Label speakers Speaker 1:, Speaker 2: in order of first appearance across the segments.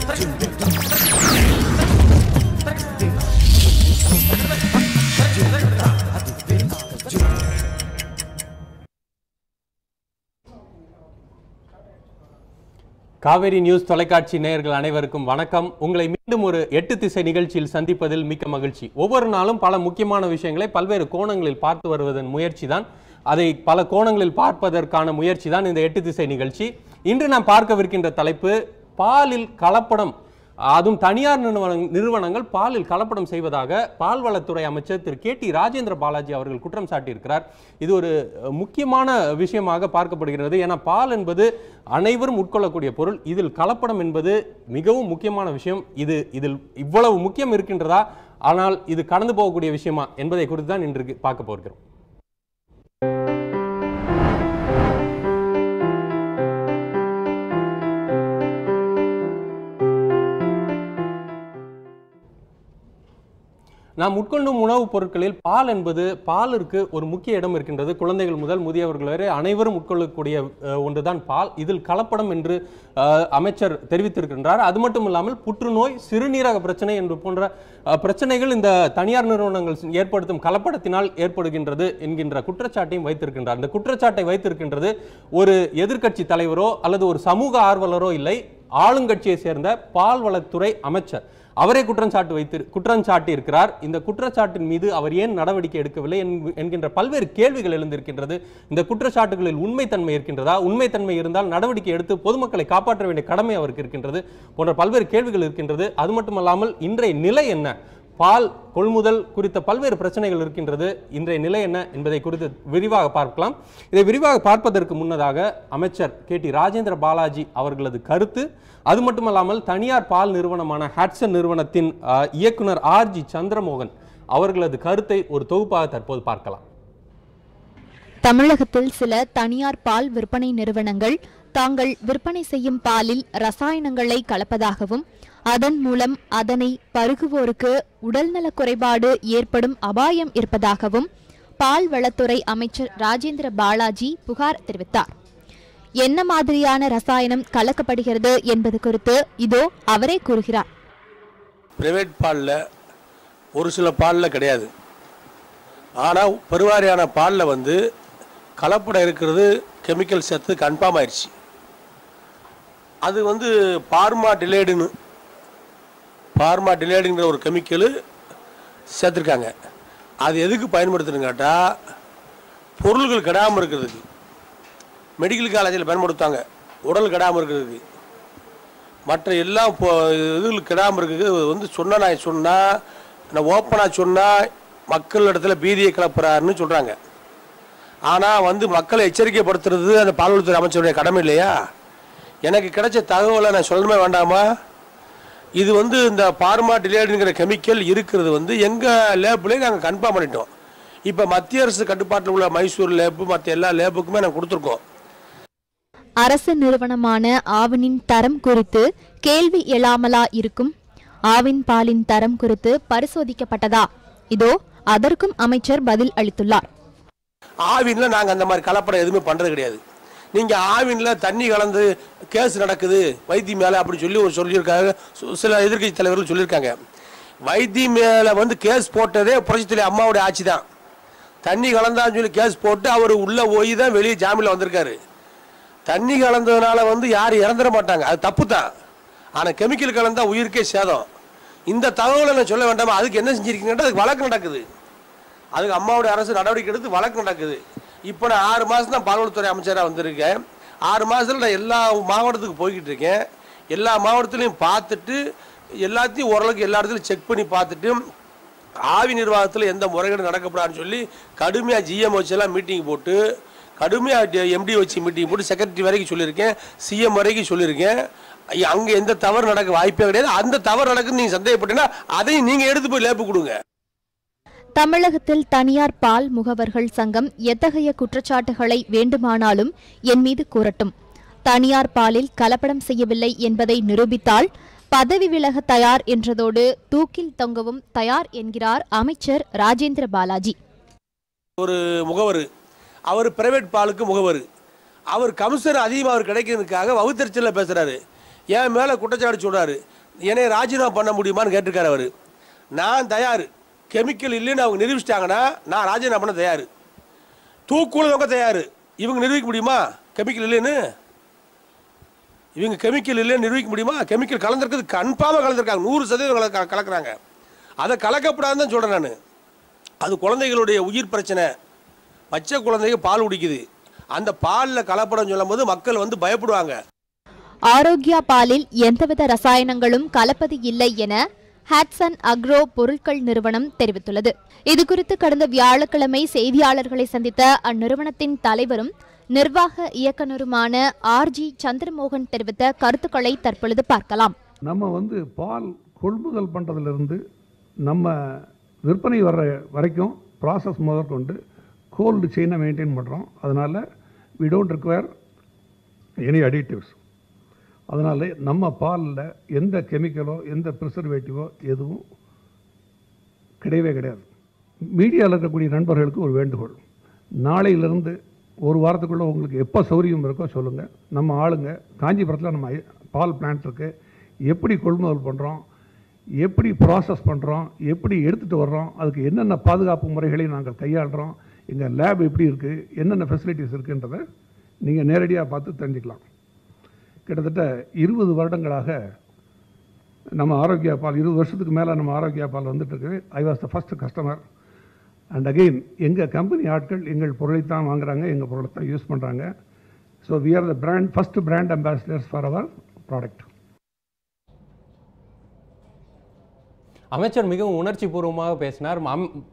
Speaker 1: Kaveri news தொலைக்காட்சி நேயர்கள் அனைவருக்கும் வணக்கம். உங்களை மீண்டும் ஒரு 8 திசை நிகழ்ச்சியில் சந்திப்பதில் மிக்க மகிழ்ச்சி. ஒவ்வொரு நாளும் பல முக்கியமான விஷயங்களை பல்வேறு கோணங்களில் பார்த்து வருவதன் முயற்சி தான், அதை பல கோணங்களில் பார்ப்பதற்கான முயற்சி தான் இந்த 8 திசை நிகழ்ச்சி. இன்று நாம் பார்க்கவிருக்கின்ற தலைப்பு பாலில் கலப்படம், அதுவும் தனியார் நிறுவனங்கள் பாலில் கலப்படம் செய்வதாக பால்வளத்துறை அமைச்சர் திரு KT ராஜேந்திர பாலாஜி அவர்கள் குற்றம் சாட்டியிருக்கிறார். இது ஒரு முக்கியமான விஷயமாக பார்க்கப்படுகிறது. ஏன்னா பால் என்பது அனைவரும் உட்கொள்ளக்கூடிய பொருள். இதில் கலப்படம் என்பது மிகவும் முக்கியமான விஷயம். இதில் இவ்வளவு முக்கியம் இருக்கின்றதா, ஆனால் இது கடந்து போகக்கூடிய விஷயமா என்பதை குறித்து தான் இன்று பார்க்க போகிறோம். நாம் உட்கொள்ளும் உணவுப் பொருட்களில் பால் என்பது, பாலிற்கு ஒரு முக்கிய இடம் இருக்கின்றது. குழந்தைகள் முதல் முதியவர்கள் வரை அனைவரும் உட்கொள்ளக்கூடிய ஒன்றுதான் பால். இதில் கலப்படம் என்று அமைச்சர் தெரிவித்திருக்கின்றார். அது மட்டும் இல்லாமல் புற்றுநோய், சிறுநீரக பிரச்சனை என்று போன்ற பிரச்சனைகள் இந்த தனியார் நிறுவனங்கள் ஏற்படுத்தும் கலப்படத்தினால் ஏற்படுகின்றது என்கின்ற குற்றச்சாட்டையும் வைத்திருக்கின்றார். இந்த குற்றச்சாட்டை வைத்திருக்கின்றது ஒரு எதிர்க்கட்சி தலைவரோ அல்லது ஒரு சமூக ஆர்வலரோ இல்லை, ஆளுங்கட்சியை சேர்ந்த பால்வளத்துறை அமைச்சர். அவரே குற்றம் சாட்டி இருக்கிறார். இந்த குற்றச்சாட்டின் மீது அவர் ஏன் நடவடிக்கை எடுக்கவில்லை என்கின்ற பல்வேறு கேள்விகள் எழுந்திருக்கின்றது. இந்த குற்றச்சாட்டுகளில் உண்மைத்தன்மை இருக்கின்றதா, உண்மைத்தன்மை இருந்தால் நடவடிக்கை எடுத்து பொதுமக்களை காப்பாற்ற வேண்டிய கடமை அவருக்கு இருக்கின்றது போன்ற பல்வேறு கேள்விகள் இருக்கின்றது. அது மட்டுமல்லாமல் இன்றைய நிலை என்ன, பால் கொள்முதல் குறித்த பல்வேறு பிரச்சனைகள் இருக்கின்றது, இன்றைய நிலை என்ன என்பதை குறித்து விரிவாக பார்க்கலாம். இதை விரிவாக பார்ப்பதற்கு முன்னதாக அமைச்சர் KT ராஜேந்திர பாலாஜி அவர்களது கருத்து, அது மட்டுமல்லாமல் தனியார் பால் நிறுவனமான ஹாட்சன் நிறுவனத்தின் இயக்குனர் RG சந்திரமோகன் அவர்களது கருத்தை ஒரு தொகுப்பாக தற்போது பார்க்கலாம்.
Speaker 2: தமிழகத்தில் சில தனியார் பால் விற்பனை நிறுவனங்கள் தாங்கள் விற்பனை செய்யும் பாலில் ரசாயனங்களை கலப்பதாகவும் அதன் மூலம் அதனை பருகுவோருக்கு உடல்நலக் குறைபாடு ஏற்படும் அபாயம் இருப்பதாகவும் பால்வளத்துறை அமைச்சர் ராஜேந்திர பாலாஜி புகார் தெரிவித்தார். என்ன மாதிரியான ரசாயனம் கலக்கப்படுகிறது என்பது குறித்து இதோ அவரே கூறுகிறார்.
Speaker 3: பிரைவேட் பாலில் ஒரு சில பாலில் கிடையாது, ஆனால் பெருவாரியான பாலில் கலப்படம் இருக்கிறது, கெமிக்கல் சேர்த்து கன்ஃபார்ம் ஆயிடுச்சு. அது பார்மா டிலேடுங்கிற ஒரு கெமிக்கலு சேர்த்துருக்காங்க. அது எதுக்கு பயன்படுத்துன்னு கேட்டால் பொருள்கள் கெடாமல் இருக்கிறதுக்கு, மெடிக்கல் காலேஜில் பயன்படுத்தாங்க, உடல் கெடாமல் இருக்கிறதுக்கு, மற்ற எல்லா இதுகள் கெடாமல் இருக்கிறது. நான் ஓப்பனாக சொன்னால் மக்கள் இடத்துல பீதியை கிளப்புறாருன்னு சொல்கிறாங்க. ஆனால் மக்களை எச்சரிக்கைப்படுத்துறது அந்த பால்வளத்துறை அமைச்சருடைய கடமை இல்லையா? எனக்கு கிடைச்ச தகவலை நான் சொல்லணுமே வேண்டாமா? இது இந்த பார்மா டிலேடுங்கிற கெமிக்கல் இருக்கிறது எங்கள் லேப்லேயே நாங்கள் கன்ஃபார்ம் பண்ணிட்டோம். இப்போ மத்திய அரசு கட்டுப்பாட்டில் உள்ள மைசூர் லேப்பு மற்ற எல்லா லேப்புக்குமே நாங்கள் கொடுத்துருக்கோம்.
Speaker 2: அரசு நிறுவனமான ஆவினின் தரம் குறித்து கேள்வி எழாமலா இருக்கும்? ஆவின் பாலின் தரம் குறித்து பரிசோதிக்கப்பட்டதா? இதோ அதற்கும் அமைச்சர் பதில் அளித்துள்ளார்.
Speaker 3: ஆவின்ல நாங்கள் அந்த மாதிரி கலப்படம் எதுவுமே பண்ணுறது கிடையாது. நீங்கள் ஆவினில் தண்ணி கலந்து கேஸ் நடக்குது வைத்தியம் மேலே அப்படின்னு சொல்லியிருக்காங்க. சில எதிர்கட்சி தலைவர்கள் சொல்லியிருக்காங்க. வைத்தியம் மேலே கேஸ் போட்டதே புரட்சித்தலைவர் அம்மாவுடைய ஆட்சி தான். தண்ணி கலந்தான்னு சொல்லி கேஸ் போட்டு அவர் உள்ளே போய் தான் வெளியே ஜாமீனில் வந்திருக்காரு. தண்ணி கலந்ததுனால யாரும் இறந்துட மாட்டாங்க, அது தப்பு தான். ஆனால் கெமிக்கல் கலந்தால் உயிருக்கே சேதம். இந்த தகவலை நான் சொல்ல வேண்டாமா? அதுக்கு என்ன செஞ்சிருக்கீங்கன்னா அதுக்கு வழக்கு நடக்குது. அதுக்கு அம்மாவுடைய அரசு நடவடிக்கை எடுத்து வழக்கு நடக்குது. இப்போ நான் 6 மாதம் தான் பால்வளத்துறை அமைச்சராக வந்திருக்கேன். 6 மாதத்தில் நான் எல்லா மாவட்டத்துக்கு போய்கிட்டு இருக்கேன். எல்லா மாவட்டத்திலையும் பார்த்துட்டு எல்லாத்தையும் ஓரளவுக்கு எல்லா இடத்துலையும் செக் பண்ணி பார்த்துட்டு ஆவி நிர்வாகத்தில் எந்த முறைகேடு நடக்கப்படாதுன்னு சொல்லி கடுமையாக GM வச்செல்லாம் மீட்டிங் போட்டு, கடுமையாக MD வச்சு மீட்டிங் போட்டு செக்ரட்டரி வரைக்கும் சொல்லியிருக்கேன், CM வரைக்கும் சொல்லியிருக்கேன். அங்கே எந்த தவறு நடக்க வாய்ப்பே கிடையாது. அந்த தவறு நடக்குன்னு நீங்கள் சந்தேகப்பட்டீங்கன்னா அதையும் நீங்கள் எடுத்து போய் லேப்பு கொடுங்க.
Speaker 2: தமிழகத்தில் தனியார் பால் முகவர்கள் சங்கம் எத்தகைய குற்றச்சாட்டுகளை வேண்டுமானாலும் என் மீது கூறட்டும். தனியார் பாலில் கலப்படம் செய்யவில்லை என்பதை நிரூபித்தால் பதவி விலக தயார் என்றதோடு தூக்கில் தொங்கவும் தயார் என்கிறார் அமைச்சர் ராஜேந்திர பாலாஜி.
Speaker 3: ஒரு முகவர், அவர் பிரைவேட் பாலுக்கு முகவர், அவர் கமிஷன் அதிகமாக அவர் கிடைக்கிறதுக்காக வகுத்தறிச்சலில் பேசுகிறாரு. என் மேலே குற்றச்சாட்டு சொல்கிறாரு. என்னை ராஜினாமா பண்ண முடியுமான்னு கேட்டிருக்காரு அவர். நான் தயார். கெமிக்கல் இல்லைன்னு அவங்க நிரூபிச்சிட்டாங்கன்னா நான் ராஜினாமா பண்ண தயார். தூக்குள்ளவங்க தயார். இவங்க நிரூபிக்க முடியுமா கெமிக்கல் இல்லைன்னு? இவங்க கெமிக்கல் இல்லைன்னு நிரூபிக்க முடியுமா? கெமிக்கல் கலந்துருக்குது, கன்ஃபார்மாக கலந்துருக்காங்க, 100% கலக்குறாங்க. அதை கலக்கப்படாதுன்னு தான் சொல்கிறேன் நான். அது குழந்தைகளுடைய உயிர் பிரச்சனை. பச்சை குழந்தைங்க பால் குடிக்குது, அந்த பாலில் கலப்படம் சொல்லும் போது மக்கள் வந்து பயப்படுவாங்க.
Speaker 2: ஆரோக்கியா பாலில் எந்தவித ரசாயனங்களும் கலப்பது இல்லை என ஹாட்சன் அக்ரோ பொருட்கள் நிறுவனம் தெரிவித்துள்ளது. இதுகுறித்து கடந்த வியாழக்கிழமை செய்தியாளர்களை சந்தித்த அந்நிறுவனத்தின் தலைவரும் நிர்வாக இயக்குநருமான ஆர்ஜி சந்திரமோகன் தெரிவித்த கருத்துக்களை தற்பொழுது பார்க்கலாம்.
Speaker 4: நம்ம வந்து பால் கொள்முதல் பண்ணுறதுலேருந்து நம்ம விற்பனை வர்ற வரைக்கும் ப்ராசஸ் முதற்கொண்டு கோல்டு செயினை மெயின்டைன் பண்ணுறோம். அதனால் we don't require any additives. அதனால் நம்ம பாலில் எந்த கெமிக்கலோ எந்த ப்ரிசர்வேட்டிவோ எதுவும் கிடையவே கிடையாது. மீடியாவில் இருக்கக்கூடிய நண்பர்களுக்கு ஒரு வேண்டுகோள், நாளையிலிருந்து ஒரு வாரத்துக்குள்ளே உங்களுக்கு எப்போ சௌரியம் இருக்கோ சொல்லுங்கள். நம்ம ஆளுங்க காஞ்சிபுரத்தில் நம்ம பால் பிளான்ட் இருக்குது, எப்படி கொள்முதல் பண்ணுறோம், எப்படி ப்ராசஸ் பண்ணுறோம், எப்படி எடுத்துகிட்டு வர்றோம், அதுக்கு என்னென்ன பாதுகாப்பு முறைகளை நாங்கள் கையாளுறோம், எங்கள் லேப் எப்படி இருக்குது, என்னென்ன ஃபெசிலிட்டிஸ் இருக்குன்றதை நீங்கள் நேரடியாக பார்த்து தெரிஞ்சுக்கலாம். கிட்டத்தட்ட 20 வருடங்களாக நம்ம ஆரோக்கியா பால், 20 வருஷத்துக்கு மேலே நம்ம ஆரோக்கியா பால் வந்துட்டுருக்கு. I was the first customer. And again எங்கள் கம்பெனி ஆட்கள் எங்கள் பொருளை தான் வாங்குறாங்க, எங்கள் பொருளை தான் யூஸ் பண்ணுறாங்க. So we are the first brand ambassadors for our product.
Speaker 1: அமைச்சர் மிகவும் உணர்ச்சி பூர்வமாக பேசினார்.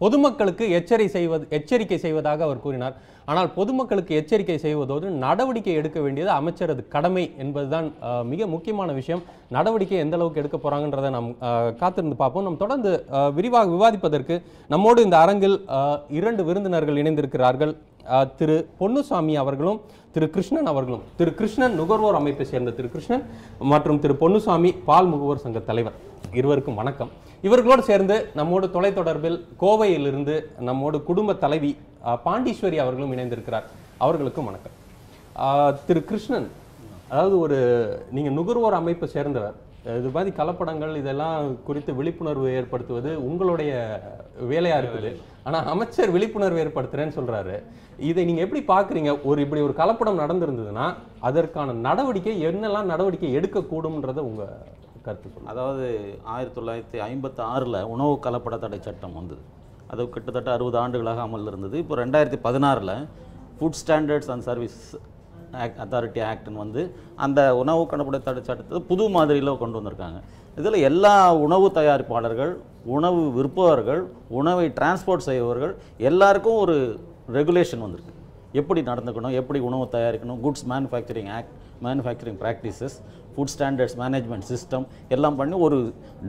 Speaker 1: பொதுமக்களுக்கு எச்சரிக்கை செய்வதாக அவர் கூறினார். ஆனால் பொதுமக்களுக்கு எச்சரிக்கை செய்வதோடு நடவடிக்கை எடுக்க வேண்டியது அமைச்சரது கடமை என்பதுதான் மிக முக்கியமான விஷயம். நடவடிக்கை எந்த அளவுக்கு எடுக்க போறாங்கன்றதை நாம் காத்திருந்து பார்ப்போம். நாம் தொடர்ந்து விரிவாக விவாதிப்பதற்கு நம்மோடு இந்த அரங்கில் 2 விருந்தினர்கள் இணைந்திருக்கிறார்கள். திரு பொன்னுசாமி அவர்களும் திரு கிருஷ்ணன் அவர்களும். திரு கிருஷ்ணன் நுகர்வோர் அமைப்பை சேர்ந்த திரு கிருஷ்ணன் மற்றும் திரு பொன்னுசாமி பால் முகவோர் சங்க தலைவர். இருவருக்கும் வணக்கம். இவர்களோடு சேர்ந்து நம்மோடு தொலைத்தொடர்பில் கோவையிலிருந்து நம்மோடு குடும்ப தலைவி பாண்டீஸ்வரி அவர்களும் இணைந்திருக்கிறார். அவர்களுக்கும் வணக்கம். திரு கிருஷ்ணன், அதாவது நீங்கள் நுகர்வோர் அமைப்பை சேர்ந்தவர், இது மாதிரி கலப்படங்கள் இதெல்லாம் குறித்து விழிப்புணர்வு ஏற்படுத்துவது உங்களுடைய வேலையா இருக்குது. ஆனால் அமைச்சர் விழிப்புணர்வு ஏற்படுத்துறேன்னு சொல்றாரு. இதை நீங்க எப்படி பார்க்குறீங்க? இப்படி ஒரு கலப்படம் நடந்திருந்ததுன்னா அதற்கான நடவடிக்கை என்னெல்லாம் நடவடிக்கை எடுக்கக்கூடும்ன்றதை உங்க கருத்து சொல்லுங்கள்.
Speaker 5: அதாவது 1956 உணவு கலப்பட தடை சட்டம் வந்தது. அது கிட்டத்தட்ட 60 ஆண்டுகளாக அமலில் இருந்தது. இப்போ 2016 food standards and service authority ஆக்ட்னு வந்து அந்த உணவு கலப்பட தடை சட்டத்தை புது மாதிரியில் கொண்டு வந்திருக்காங்க. இதில் எல்லா உணவு தயாரிப்பாளர்கள், உணவு விற்பவர்கள், உணவை டிரான்ஸ்போர்ட் செய்பவர்கள் எல்லாருக்கும் ஒரு ரெகுலேஷன் வந்திருக்கு. எப்படி நடந்துக்கணும், எப்படி உணவு தயாரிக்கணும், goods manufacturing act, manufacturing practices, food standards management system எல்லாம் பண்ணி, ஒரு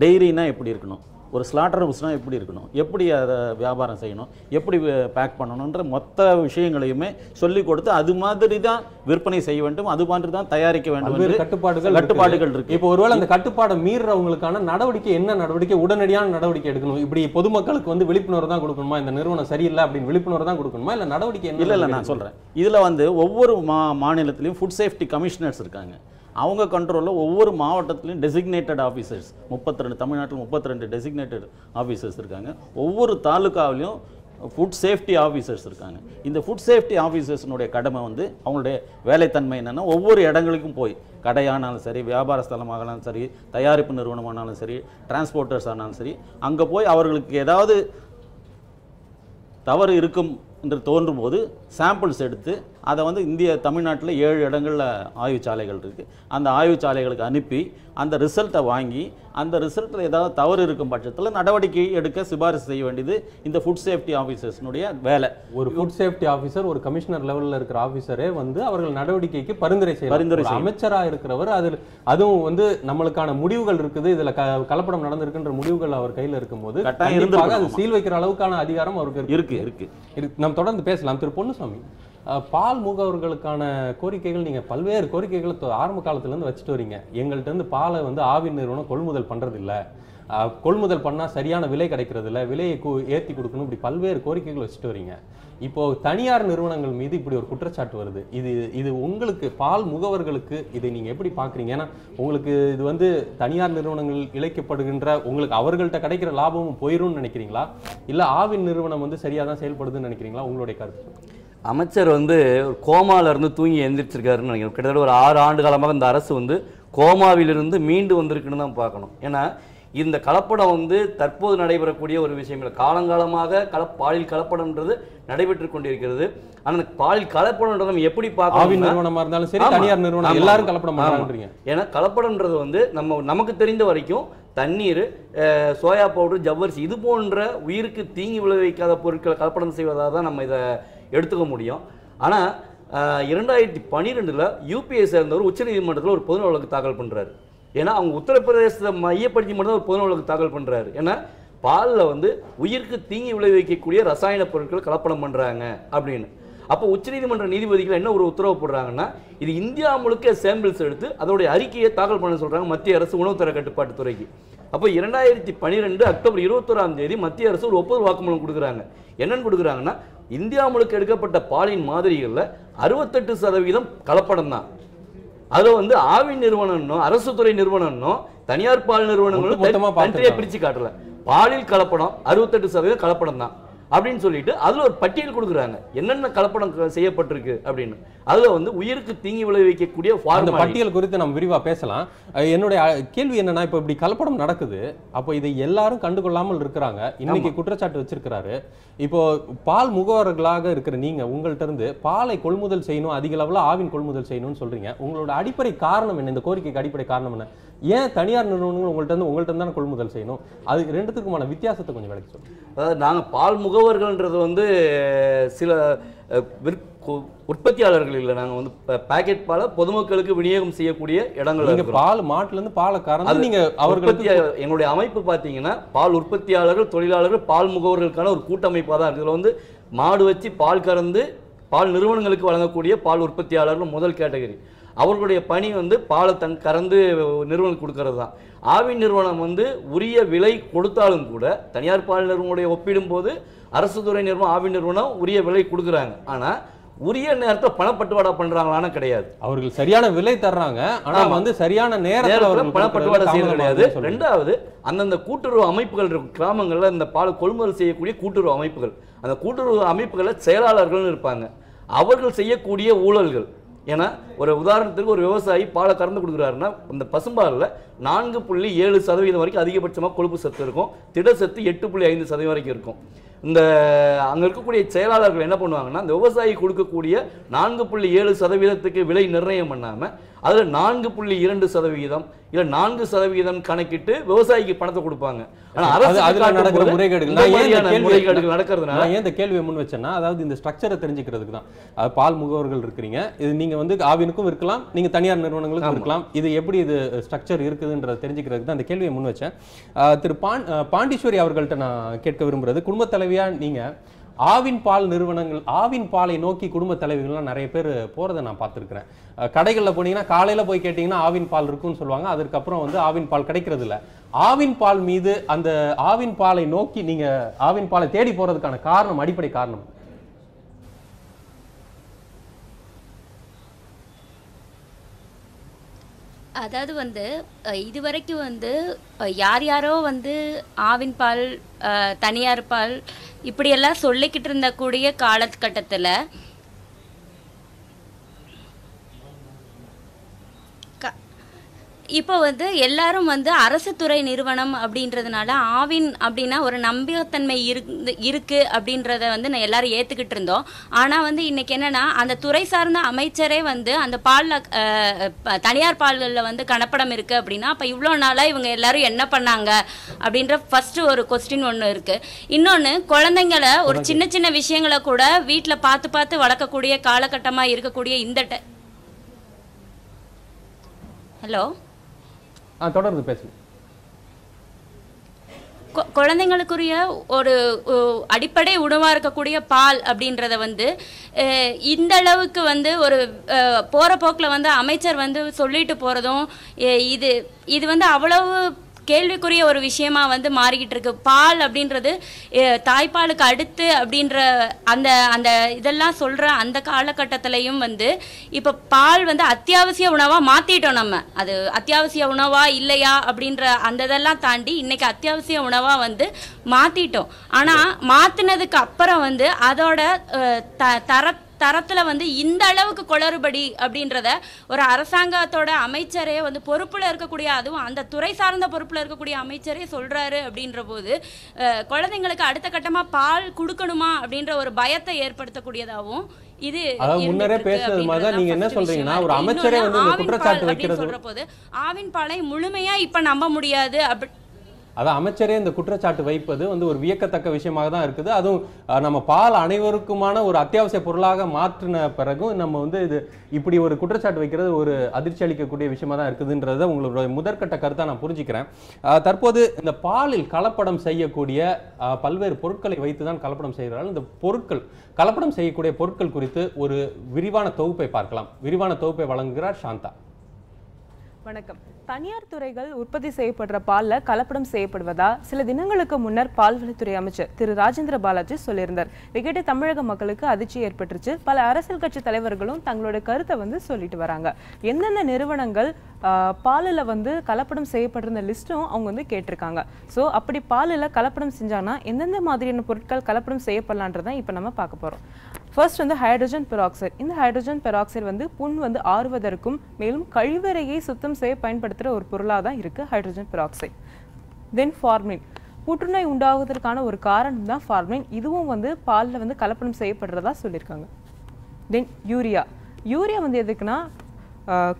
Speaker 5: டெய்ரினா எப்படி இருக்கணும், ஒரு ஸ்லாட்டர் ஹவுஸ்னால் எப்படி இருக்கணும், எப்படி அதை வியாபாரம் செய்யணும், எப்படி பேக் பண்ணணுன்ற மொத்த விஷயங்களையுமே சொல்லிக் கொடுத்து அது மாதிரி தான் விற்பனை செய்ய வேண்டும், அது மாதிரி தான் தயாரிக்க வேண்டும். கட்டுப்பாடுகள் இருக்கு.
Speaker 1: இப்போ ஒருவேளை அந்த கட்டுப்பாடை மீறவங்களுக்கான நடவடிக்கை என்ன நடவடிக்கை, உடனடியான நடவடிக்கை எடுக்கணும்? இப்படி பொதுமக்களுக்கு வந்து விழிப்புணர்வு தான் கொடுக்கணுமா, இந்த நிறுவனம் சரியில்லை அப்படின்னு விழிப்புணர்வு தான் கொடுக்கணுமா, இல்லை நடவடிக்கை
Speaker 5: இல்லை நான் சொல்கிறேன். இதில் வந்து ஒவ்வொரு மாநிலத்திலையும் ஃபுட் சேஃப்டி கமிஷனர்ஸ் இருக்காங்க. அவங்க கண்ட்ரோலில் ஒவ்வொரு மாவட்டத்திலையும் டெசிக்னேட்டட் ஆஃபீஸர்ஸ் 32, தமிழ்நாட்டில் 32 டெசிக்னேட்டட் ஆஃபீஸர்ஸ் இருக்காங்க. ஒவ்வொரு தாலுக்காவிலையும் ஃபுட் சேஃப்டி ஆஃபீஸர்ஸ் இருக்காங்க. இந்த ஃபுட் சேஃப்டி ஆஃபீஸர்ஸினுடைய கடமை வந்து அவங்களுடைய வேலைத்தன்மை என்னென்னா, ஒவ்வொரு இடங்களுக்கும் போய், கடையானாலும் சரி, வியாபார ஸ்தலமாகனாலும் சரி, தயாரிப்பு நிறுவனமானாலும் சரி, டிரான்ஸ்போர்ட்டர்ஸ் ஆனாலும் சரி, அங்கே போய் அவர்களுக்கு ஏதாவது தவறு இருக்கும் என்று தோன்றும் போது சாம்பிள்ஸ் எடுத்து அதை வந்து தமிழ்நாட்டில் 7 இடங்களில் ஆய்வுச்சாலைகள் இருக்குது. அந்த ஆய்வுச்சாலைகளுக்கு அனுப்பி அந்த ரிசல்ட்டை வாங்கி, அந்த ரிசல்ட்டில் ஏதாவது தவறு இருக்கும் பட்சத்தில் நடவடிக்கை எடுக்க சிபாரிசு செய்ய வேண்டியது இந்த ஃபுட் சேஃப்டி ஆஃபீஸர்ஸ்னுடைய வேலை.
Speaker 1: ஒரு ஃபுட் சேஃப்டி ஆஃபீஸர், ஒரு கமிஷனர் லெவலில் இருக்கிற ஆஃபீஸரே வந்து அவர்கள் நடவடிக்கைக்கு பரிந்துரை அமைச்சராக இருக்கிறவர், அதுவும் வந்து நம்மளுக்கான முடிவுகள் இருக்குது, இதில் கலப்படம் நடந்திருக்குன்ற முடிவுகள் அவர் கையில் இருக்கும்போது அது சீல் வைக்கிற அளவுக்கான அதிகாரம் அவருக்கு இருக்கு. நாம் தொடர்ந்து பேசலாம். திரு பொன்னுசாமி, பால் முகவர்களுக்கான கோரிக்கைகள், நீங்கள் பல்வேறு கோரிக்கைகளை ஆரம்ப காலத்துலேருந்து வச்சுட்டு வரீங்க. எங்கள்கிட்ட இருந்து பாலை வந்து ஆவின் நிறுவனம் கொள்முதல் பண்ணுறதில்லை, கொள்முதல் பண்ணா சரியான விலை கிடைக்கிறது இல்ல, விலையை ஏற்றி கொடுக்கணும், இப்படி பல்வேறு கோரிக்கைகள் வச்சுட்டு வரீங்க. இப்போ தனியார் நிறுவனங்கள் மீது இப்படி ஒரு குற்றச்சாட்டு வருது. இது உங்களுக்கு பால் முகவர்களுக்கு இதை நீங்க எப்படி பாக்குறீங்க? ஏன்னா உங்களுக்கு இது வந்து தனியார் நிறுவனங்கள் இழைக்கப்படுகின்ற உங்களுக்கு அவர்கள்ட்ட கிடைக்கிற லாபமும் போயிரும்னு நினைக்கிறீங்களா, இல்ல ஆவின் நிறுவனம் வந்து சரியா தான் செயல்படுதுன்னு நினைக்கிறீங்களா? உங்களுடைய கருத்து.
Speaker 6: அமைச்சர் வந்து ஒரு கோமால இருந்து தூங்கி எந்திரிச்சிருக்காருன்னு நினைக்கிறேன். கிட்டத்தட்ட ஒரு 6 ஆண்டு காலமாக இந்த அரசு வந்து கோமாவிலிருந்து மீண்டு வந்திருக்குன்னு தான் பார்க்கணும். ஏன்னா இந்த கலப்படம் வந்து தற்போது நடைபெறக்கூடிய ஒரு விஷயம் இல்லை. காலங்காலமாக பாலில் கலப்படம்ன்றது நடைபெற்று கொண்டிருக்கிறது. ஆனால் பாலில் கலப்படம்ன்றதை நம்ம எப்படி பார்க்கணும்?
Speaker 1: நிறுவனமா இருந்தாலும் சரி, தனியார் நிறுவனம் எல்லாரும் கலப்படம் பண்றாங்க.
Speaker 6: ஏன்னா கலப்படம்ன்றது வந்து நமக்கு தெரிந்த வரைக்கும் தண்ணீர், சோயா பவுடர், ஜவ்வரிசி இது போன்ற உயிருக்கு தீங்கி விளைவிக்காத பொருட்களை கலப்படம் செய்வதாக தான் நம்ம இதை எடுத்துக்க முடியும். ஆனால் 2012 யூபிஐ சேர்ந்தவர் உச்சநீதிமன்றத்தில் ஒரு பொது வழக்கு தாக்கல் பண்ணுறாரு. ஏன்னா அவங்க உத்தரப்பிரதேசத்தை மையப்படுத்தி மட்டும் ஒரு பொது வழக்கு தாக்கல் பண்ணுறாரு. ஏன்னா பாலில் வந்து உயிருக்கு தீங்கி விளைவிக்கக்கூடிய ரசாயன பொருட்கள் கலப்படம் பண்ணுறாங்க அப்படின்னு. அப்போ உச்சநீதிமன்ற நீதிபதிகள் என்ன ஒரு உத்தரவு போடுறாங்கன்னா, இது இந்தியா முழுக்க சாம்பிள்ஸ் எடுத்து அதோடைய அறிக்கையை தாக்கல் பண்ண சொல்கிறாங்க மத்திய அரசு உணவுத்தர கட்டுப்பாட்டு துறைக்கு. அப்போ 2012 அக்டோபர் 21 மத்திய அரசு ஒரு ஒப்புதல் வாக்குமூலம் கொடுக்குறாங்க. என்னன்னு கொடுக்குறாங்கன்னா, இந்தியா முழுக்க எடுக்கப்பட்ட பாலின் மாதிரிகளில் 68% கலப்படம் தான். அதில் வந்து ஆவின் நிறுவனம், அரசு துறை நிறுவனம், தனியார் பால் நிறுவனங்களும் தனியாக பிரித்து காட்டல. பாலில் கலப்படம் 68% கலப்படம் தான் அப்படின்னு சொல்லிட்டு அதுல ஒரு பட்டியல் கொடுக்குறாங்க என்னென்ன கலப்படம் செய்யப்பட்டிருக்கு அப்படின்னு. அதுல வந்து உயிருக்கு தீங்கி விளைவிக்கக்கூடிய
Speaker 1: அந்த பட்டியல் குறித்து நம்ம விரிவா பேசலாம். என்னுடைய கேள்வி என்னன்னா, இப்ப இப்படி கலப்படம் நடக்குது, அப்போ இதை எல்லாரும் கண்டுகொள்ளாமல் இருக்கிறாங்க. இன்னைக்கு குற்றச்சாட்டு வச்சிருக்கிறாரு. இப்போ பால் முகவர்களாக இருக்கிற நீங்க உங்கள்ட்ட இருந்து பாலை கொள்முதல் செய்யணும், அதிக அளவுல ஆவின் கொள்முதல் செய்யணும்னு சொல்றீங்க. உங்களோட அடிப்படை காரணம் என்ன? இந்த கோரிக்கைக்கு அடிப்படை காரணம் என்ன? ஏன் தனியார் நிறுவனங்கள் உங்கள்ட்ட இருந்து கொள்முதல் செய்யணும்? அது ரெண்டுத்துக்குமான வித்தியாசத்தை கொஞ்சம் விளக்கி சொல்லுங்க.
Speaker 6: அதாவது நாங்கள் பால் முகவர்கள்ன்றது வந்து சில உற்பத்தியாளர்கள் இல்லை. நாங்கள் வந்து பாக்கெட் பாலை பொதுமக்களுக்கு விநியோகம் செய்யக்கூடிய இடங்கள்.
Speaker 1: பால் மாட்டுல இருந்து பாலை கறந்து நீங்க அவர்களுக்கு
Speaker 6: எங்களுடைய அமைப்பு பார்த்தீங்கன்னா பால் உற்பத்தியாளர்கள், தொழிலாளர்கள், பால் முகவர்களுக்கான ஒரு கூட்டமைப்பாக தான் இருக்குது. இதில் வந்து மாடு வச்சு பால் கறந்து பால் நிறுவனங்களுக்கு வழங்கக்கூடிய பால் உற்பத்தியாளர்கள் முதல் கேட்டகரி. அவர்களுடைய பணி வந்து பாலை கறந்து நிறுவனம் கொடுக்கறது தான். ஆவின் நிறுவனம் வந்து உரிய விலை கொடுத்தாலும் கூட தனியார் பால் நிறுவனங்களுடைய ஒப்பிடும்போது அரசு துறை நிறுவனம், ஆவின் நிறுவனம் உரிய விலை கொடுக்குறாங்க. ஆனால் உரிய நேரத்தை பணப்பட்டுவாடா பண்றாங்களான்னு கிடையாது.
Speaker 1: அவர்கள் சரியான விலை தர்றாங்க, ஆனா வந்து சரியான நேரத்தில்
Speaker 6: பணப்பட்டுவாடா செய்யறது கிடையாது. ரெண்டாவது, அந்தந்த கூட்டுறவு அமைப்புகள் இருக்கும் கிராமங்கள்ல, இந்த பால் கொள்முதல் செய்யக்கூடிய கூட்டுறவு அமைப்புகள், அந்த கூட்டுறவு அமைப்புகளை செயலாளர்கள் இருப்பாங்க. அவர்கள் செய்யக்கூடிய ஊழல்கள். ஏன்னா ஒரு உதாரணத்துக்கு ஒரு விவசாயி பாலை கறந்து கொடுக்குறாருன்னா இந்த பசும்பாலில் 4.7% வரைக்கும் அதிகபட்சமாக கொழுப்பு சத்து இருக்கும், திடசத்து 8.5% வரைக்கும் இருக்கும். இந்த அங்கே இருக்கக்கூடிய செயலாளர்கள் என்ன பண்ணுவாங்கன்னா, இந்த விவசாயி கொடுக்கக்கூடிய 4.7% விலை நிர்ணயம் பண்ணாமல் அதில் 4.2% இல்லை 4% கணக்கிட்டு விவசாயிக்கு பணத்தை கொடுப்பாங்க.
Speaker 1: முறைகேடுகள் நடக்கிறதுனால ஏன் இந்த கேள்வியை முன் வச்சேன்னா, அதாவது இந்த ஸ்ட்ரக்சரை தெரிஞ்சுக்கிறதுக்கு தான். பால் முகவர்கள் இருக்கிறீங்க, இது நீங்க வந்து ஆவினுக்கும் இருக்கலாம், நீங்க தனியார் நிறுவனங்களுக்கும் இருக்கலாம், இது எப்படி இது ஸ்ட்ரக்சர் இருக்குதுன்றதை தெரிஞ்சுக்கிறதுக்கு தான் இந்த கேள்வியை முன் வச்சேன். திரு பாண்டீஸ்வரி அவர்கள்ட்ட நான் கேட்க விரும்புறது, குடும்பத் தலைவியா நீங்க ஆவின் பால் நிறுவனங்கள், ஆவின் பாலை நோக்கி குடும்ப தலைவர்கள்லாம் நிறைய பேர் போறதை நான் பார்த்துருக்கிறேன். கடைகளில் போனீங்கன்னா காலையில போய் கேட்டீங்கன்னா ஆவின் பால் இருக்குன்னு சொல்லுவாங்க, அதுக்கப்புறம் வந்து ஆவின் பால் கிடைக்கிறது இல்லை. ஆவின் பால் மீது, அந்த ஆவின் பாலை நோக்கி நீங்க ஆவின் பாலை தேடி போறதுக்கான காரணம், அடிப்படை காரணம்?
Speaker 7: அதாவது வந்து இதுவரைக்கும் வந்து யார் யாரோ வந்து ஆவின் பால், தனியார் பால் இப்படியெல்லாம் சொல்லிக்கிட்டு இருந்தக்கூடிய காலகட்டத்தில் இப்போ வந்து எல்லாரும் வந்து அரசு துறை நிறுவனம் அப்படின்றதுனால ஆவின் அப்படின்னா ஒரு நம்பகத்தன்மை இருக்கு அப்படின்றத வந்து நான் எல்லாரும் ஏற்றுக்கிட்டு இருந்தோம். ஆனால் வந்து இன்னைக்கு என்னன்னா, அந்த துறை சார்ந்த அமைச்சரே வந்து அந்த பாலில் தனியார் பால்களில் வந்து கலப்படம் இருக்கு அப்படின்னா, அப்போ இவ்வளோ நாளாக இவங்க எல்லாரும் என்ன பண்ணாங்க அப்படின்ற ஃபர்ஸ்ட் ஒரு கொஸ்டின் ஒன்று இருக்கு. இன்னொன்று, குழந்தைங்களை ஒரு சின்ன சின்ன விஷயங்களை கூட வீட்டில் பார்த்து பார்த்து வளர்க்கக்கூடிய காலகட்டமாக இருக்கக்கூடிய இந்த ஹலோ
Speaker 1: தொடர்ந்து பேசுங்க.
Speaker 7: குழந்தைங்களுக்குரிய ஒரு அடிப்படை உணவாக இருக்கக்கூடிய பால் அப்படின்றத வந்து இந்த அளவுக்கு வந்து ஒரு போகிற போக்கில் வந்து அமைச்சர் வந்து சொல்லிட்டு போகிறதும், இது வந்து அவ்வளவு கேள்விக்குரிய ஒரு விஷயமா வந்து மாறிக்கிட்டு இருக்கு. பால் அப்படின்றது தாய்ப்பாலுக்கு அடுத்து அப்படின்ற அந்த அந்த இதெல்லாம் சொல்ற அந்த காலகட்டத்திலையும் வந்து இப்போ பால் வந்து அத்தியாவசிய உணவா மாத்திட்டோம். நம்ம அது அத்தியாவசிய உணவா இல்லையா அப்படின்ற அந்த இதெல்லாம் தாண்டி இன்னைக்கு அத்தியாவசிய உணவா வந்து மாத்திட்டோம். ஆனா மாத்தினதுக்கு அப்புறம் வந்து அதோட தரத்துல வந்து இந்த அளவுக்கு குளறுபடி அப்படின்றத ஒரு அரசாங்கத்தோட அமைச்சரே வந்து பொறுப்புல இருக்கக்கூடிய, அதுவும் அந்த துறை சார்ந்த பொறுப்புல இருக்கக்கூடிய அமைச்சரே சொல்றாரு அப்படின்ற போது குழந்தைங்களுக்கு அடுத்த கட்டமா பால் கொடுக்கணுமா அப்படின்ற ஒரு பயத்தை ஏற்படுத்தக்கூடியதாகவும் இது
Speaker 1: முன்னரே பேசுறது மாதிரி நீங்க என்ன சொல்றீங்கன்னா ஒரு அமைச்சரே வந்து குற்றச்சாட்டு வைக்கிறது
Speaker 7: சொல்ற போது ஆவின் பாலை முழுமையா இப்ப நம்ப முடியாது.
Speaker 1: அதான் அமைச்சரே இந்த குற்றச்சாட்டு வைப்பது வந்து ஒரு வியக்கத்தக்க விஷயமாக தான் இருக்குது. அதுவும் நம்ம பால் அனைவருக்குமான ஒரு அத்தியாவசிய பொருளாக மாற்றின பிறகும் நம்ம வந்து இது இப்படி ஒரு குற்றச்சாட்டு வைக்கிறது ஒரு அதிர்ச்சி அளிக்கக்கூடிய விஷயமா தான் இருக்குதுன்றத உங்களோட முதற்கட்ட கருத்தை நான் புரிஞ்சுக்கிறேன். தற்போது இந்த பாலில் கலப்படம் செய்யக்கூடிய பல்வேறு பொருட்களை வைத்து தான் கலப்படம் செய்கிறார்கள். இந்த பொருட்கள் கலப்படம் செய்யக்கூடிய பொருட்கள் குறித்து ஒரு விரிவான தொகுப்பை பார்க்கலாம். விரிவான தொகுப்பை வழங்குகிறார் சாந்தா.
Speaker 8: வணக்கம். தனியார் துறைகள் உற்பத்தி செய்யப்படுற பால்ல கலப்படம் செய்யப்படுவதா சில தினங்களுக்கு முன்னர் பால்வளத்துறை அமைச்சர் திரு ராஜேந்திர பாலாஜி சொல்லியிருந்தார். இதை கேட்டு தமிழக மக்களுக்கு அதிர்ச்சி ஏற்பட்டுருச்சு. பல அரசியல் கட்சி தலைவர்களும் தங்களோட கருத்தை வந்து சொல்லிட்டு வராங்க. எந்தெந்த நிறுவனங்கள் பாலில் வந்து கலப்படம் செய்யப்படுற லிஸ்ட்டும் அவங்க வந்து கேட்டிருக்காங்க. ஸோ அப்படி பாலில் கலப்படம் செஞ்சாங்கன்னா எந்தெந்த மாதிரியான பொருட்கள் கலப்படம் செய்யப்படலான்றதான் இப்போ நம்ம பார்க்க போகிறோம். ஃபர்ஸ்ட் வந்து ஹைட்ரஜன் பெராக்சைடு. இந்த ஹைட்ரஜன் பெராக்சைடு வந்து புண் வந்து ஆறுவதற்கும் மேலும் கழிவறையை சுத்தம் செய்ய பயன்படுத்துகிற ஒரு பொருளாக தான் இருக்குது ஹைட்ரஜன் பெராக்சைடு. தென் ஃபார்மின். புற்றுநோய் உண்டாகுவதற்கான ஒரு காரணம் தான் ஃபார்மின். இதுவும் வந்து பாலில் வந்து கலப்படம் செய்யப்படுறதா சொல்லியிருக்காங்க. தென் யூரியா. யூரியா வந்து எதுக்குன்னா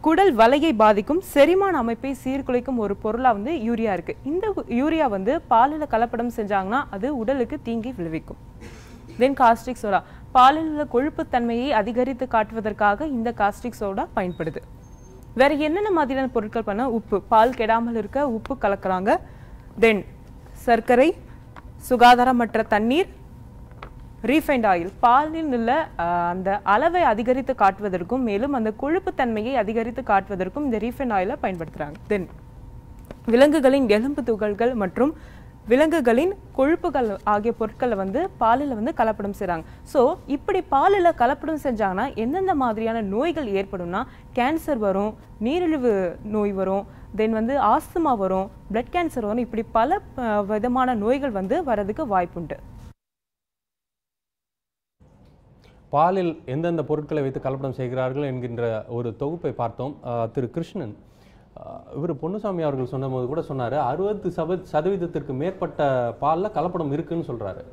Speaker 8: குடல் வலையை பாதிக்கும் செரிமான அமைப்பை சீர்குலைக்கும் ஒரு பொருளாக வந்து யூரியா இருக்குது. இந்த யூரியா வந்து பாலில் கலப்படம் செஞ்சாங்கன்னா அது உடலுக்கு தீங்கி விளைவிக்கும். தென் காஸ்டிக் சோடா. பாலில் உள்ள கொழுப்புத்தன்மையை அதிகரித்து காட்டுவதற்காக இந்த காஸ்டிக் சோடா பயன்படுது. வேற என்னென்ன மாதிரியான பொருட்கள் பண்ண உப்பு, பால் கெடாமல் இருக்க உப்பு கலக்குறாங்க. தென் சர்க்கரை, சுகாதாரமற்ற தண்ணீர், ரீஃபைண்ட் ஆயில். பாலில் உள்ள அந்த அளவை அதிகரித்து காட்டுவதற்கும் மேலும் அந்த கொழுப்புத்தன்மையை அதிகரித்து காட்டுவதற்கும் இந்த ரீஃபைண்ட் ஆயிலை பயன்படுத்துறாங்க. தென் விலங்குகளின் எலும்பு துகள்கள் மற்றும் விலங்குகளின் கொழுப்புகள் ஆகிய பொருட்களை வந்து பாலில் வந்து கலப்படம் செய்கிறாங்க. ஸோ இப்படி பாலில் கலப்படம் செஞ்சாங்கன்னா எந்தெந்த மாதிரியான நோய்கள் ஏற்படும்னா கேன்சர் வரும், நீரிழிவு நோய் வரும், தென் வந்து ஆஸ்துமா வரும், பிளட் கேன்சர் வரும். இப்படி பல விதமான நோய்கள் வந்து வரதுக்கு வாய்ப்புண்டு.
Speaker 1: பாலில் எந்தெந்த பொருட்களை வைத்து கலப்படம் செய்கிறார்கள் என்கின்ற ஒரு தொகுப்பை பார்த்தோம். திரு கிருஷ்ணன், இவர் பொன்னுசாமி அவர்கள் சொன்னபோது கூட சொன்னார் 60% மேற்பட்ட பாலில் கலப்படம் இருக்குன்னு சொல்கிறாரு.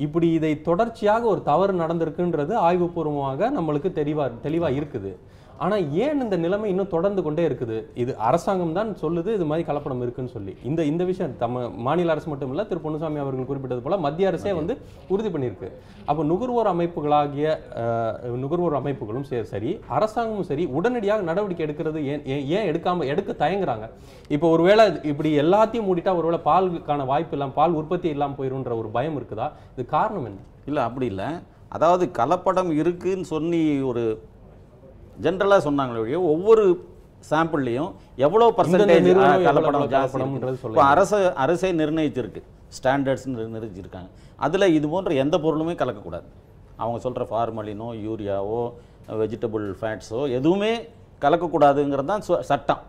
Speaker 1: இப்படி இதை தொடர்ச்சியாக ஒரு தவறு நடந்திருக்குன்றது ஆய்வுபூர்வமாக நம்மளுக்கு தெளிவாக இருக்குது. ஆனால் ஏன் இந்த நிலைமை இன்னும் தொடர்ந்து கொண்டே இருக்குது? இது அரசாங்கம் தான் சொல்லுது இது மாதிரி கலப்படம் இருக்குன்னு சொல்லி. இந்த விஷயம் மாநில அரசு மட்டும் இல்லை, திரு பொன்னுசாமி அவர்கள் குறிப்பிட்டது போல மத்திய அரசே வந்து உறுதி பண்ணியிருக்கு. அப்போ நுகர்வோர் அமைப்புகளும் சரி, அரசாங்கமும் சரி உடனடியாக நடவடிக்கை எடுக்கிறது ஏன் எடுக்க தயங்குறாங்க? இப்போ ஒருவேளை இப்படி எல்லாத்தையும் மூடிட்டா ஒருவேளை பாலுக்கான வாய்ப்பு இல்லாமல் பால் உற்பத்தி இல்லாமல் போயிடும்ன்ற ஒரு பயம் இருக்குதா? இது காரணம் என்ன?
Speaker 5: இல்லை, அப்படி இல்லை. அதாவது கலப்படம் இருக்குன்னு சொல்லி ஒரு ஜென்ரலாக சொன்னாங்களே, ஒவ்வொரு சாம்பிள்லையும் எவ்வளோ பர்சன்டேஜ் கலப்படம் ஜாஸ்தி இப்போ அரசே நிர்ணயிச்சிருக்கு, ஸ்டாண்டர்ட்ஸ் நிர்ணயிச்சிருக்காங்க. அதில் இது போன்ற எந்த பொருளுமே கலக்கக்கூடாது. அவங்க சொல்கிற ஃபார்மலினோ யூரியாவோ வெஜிடபிள் ஃபேட்ஸோ எதுவுமே கலக்கக்கூடாதுங்கிறது தான் சட்டம்.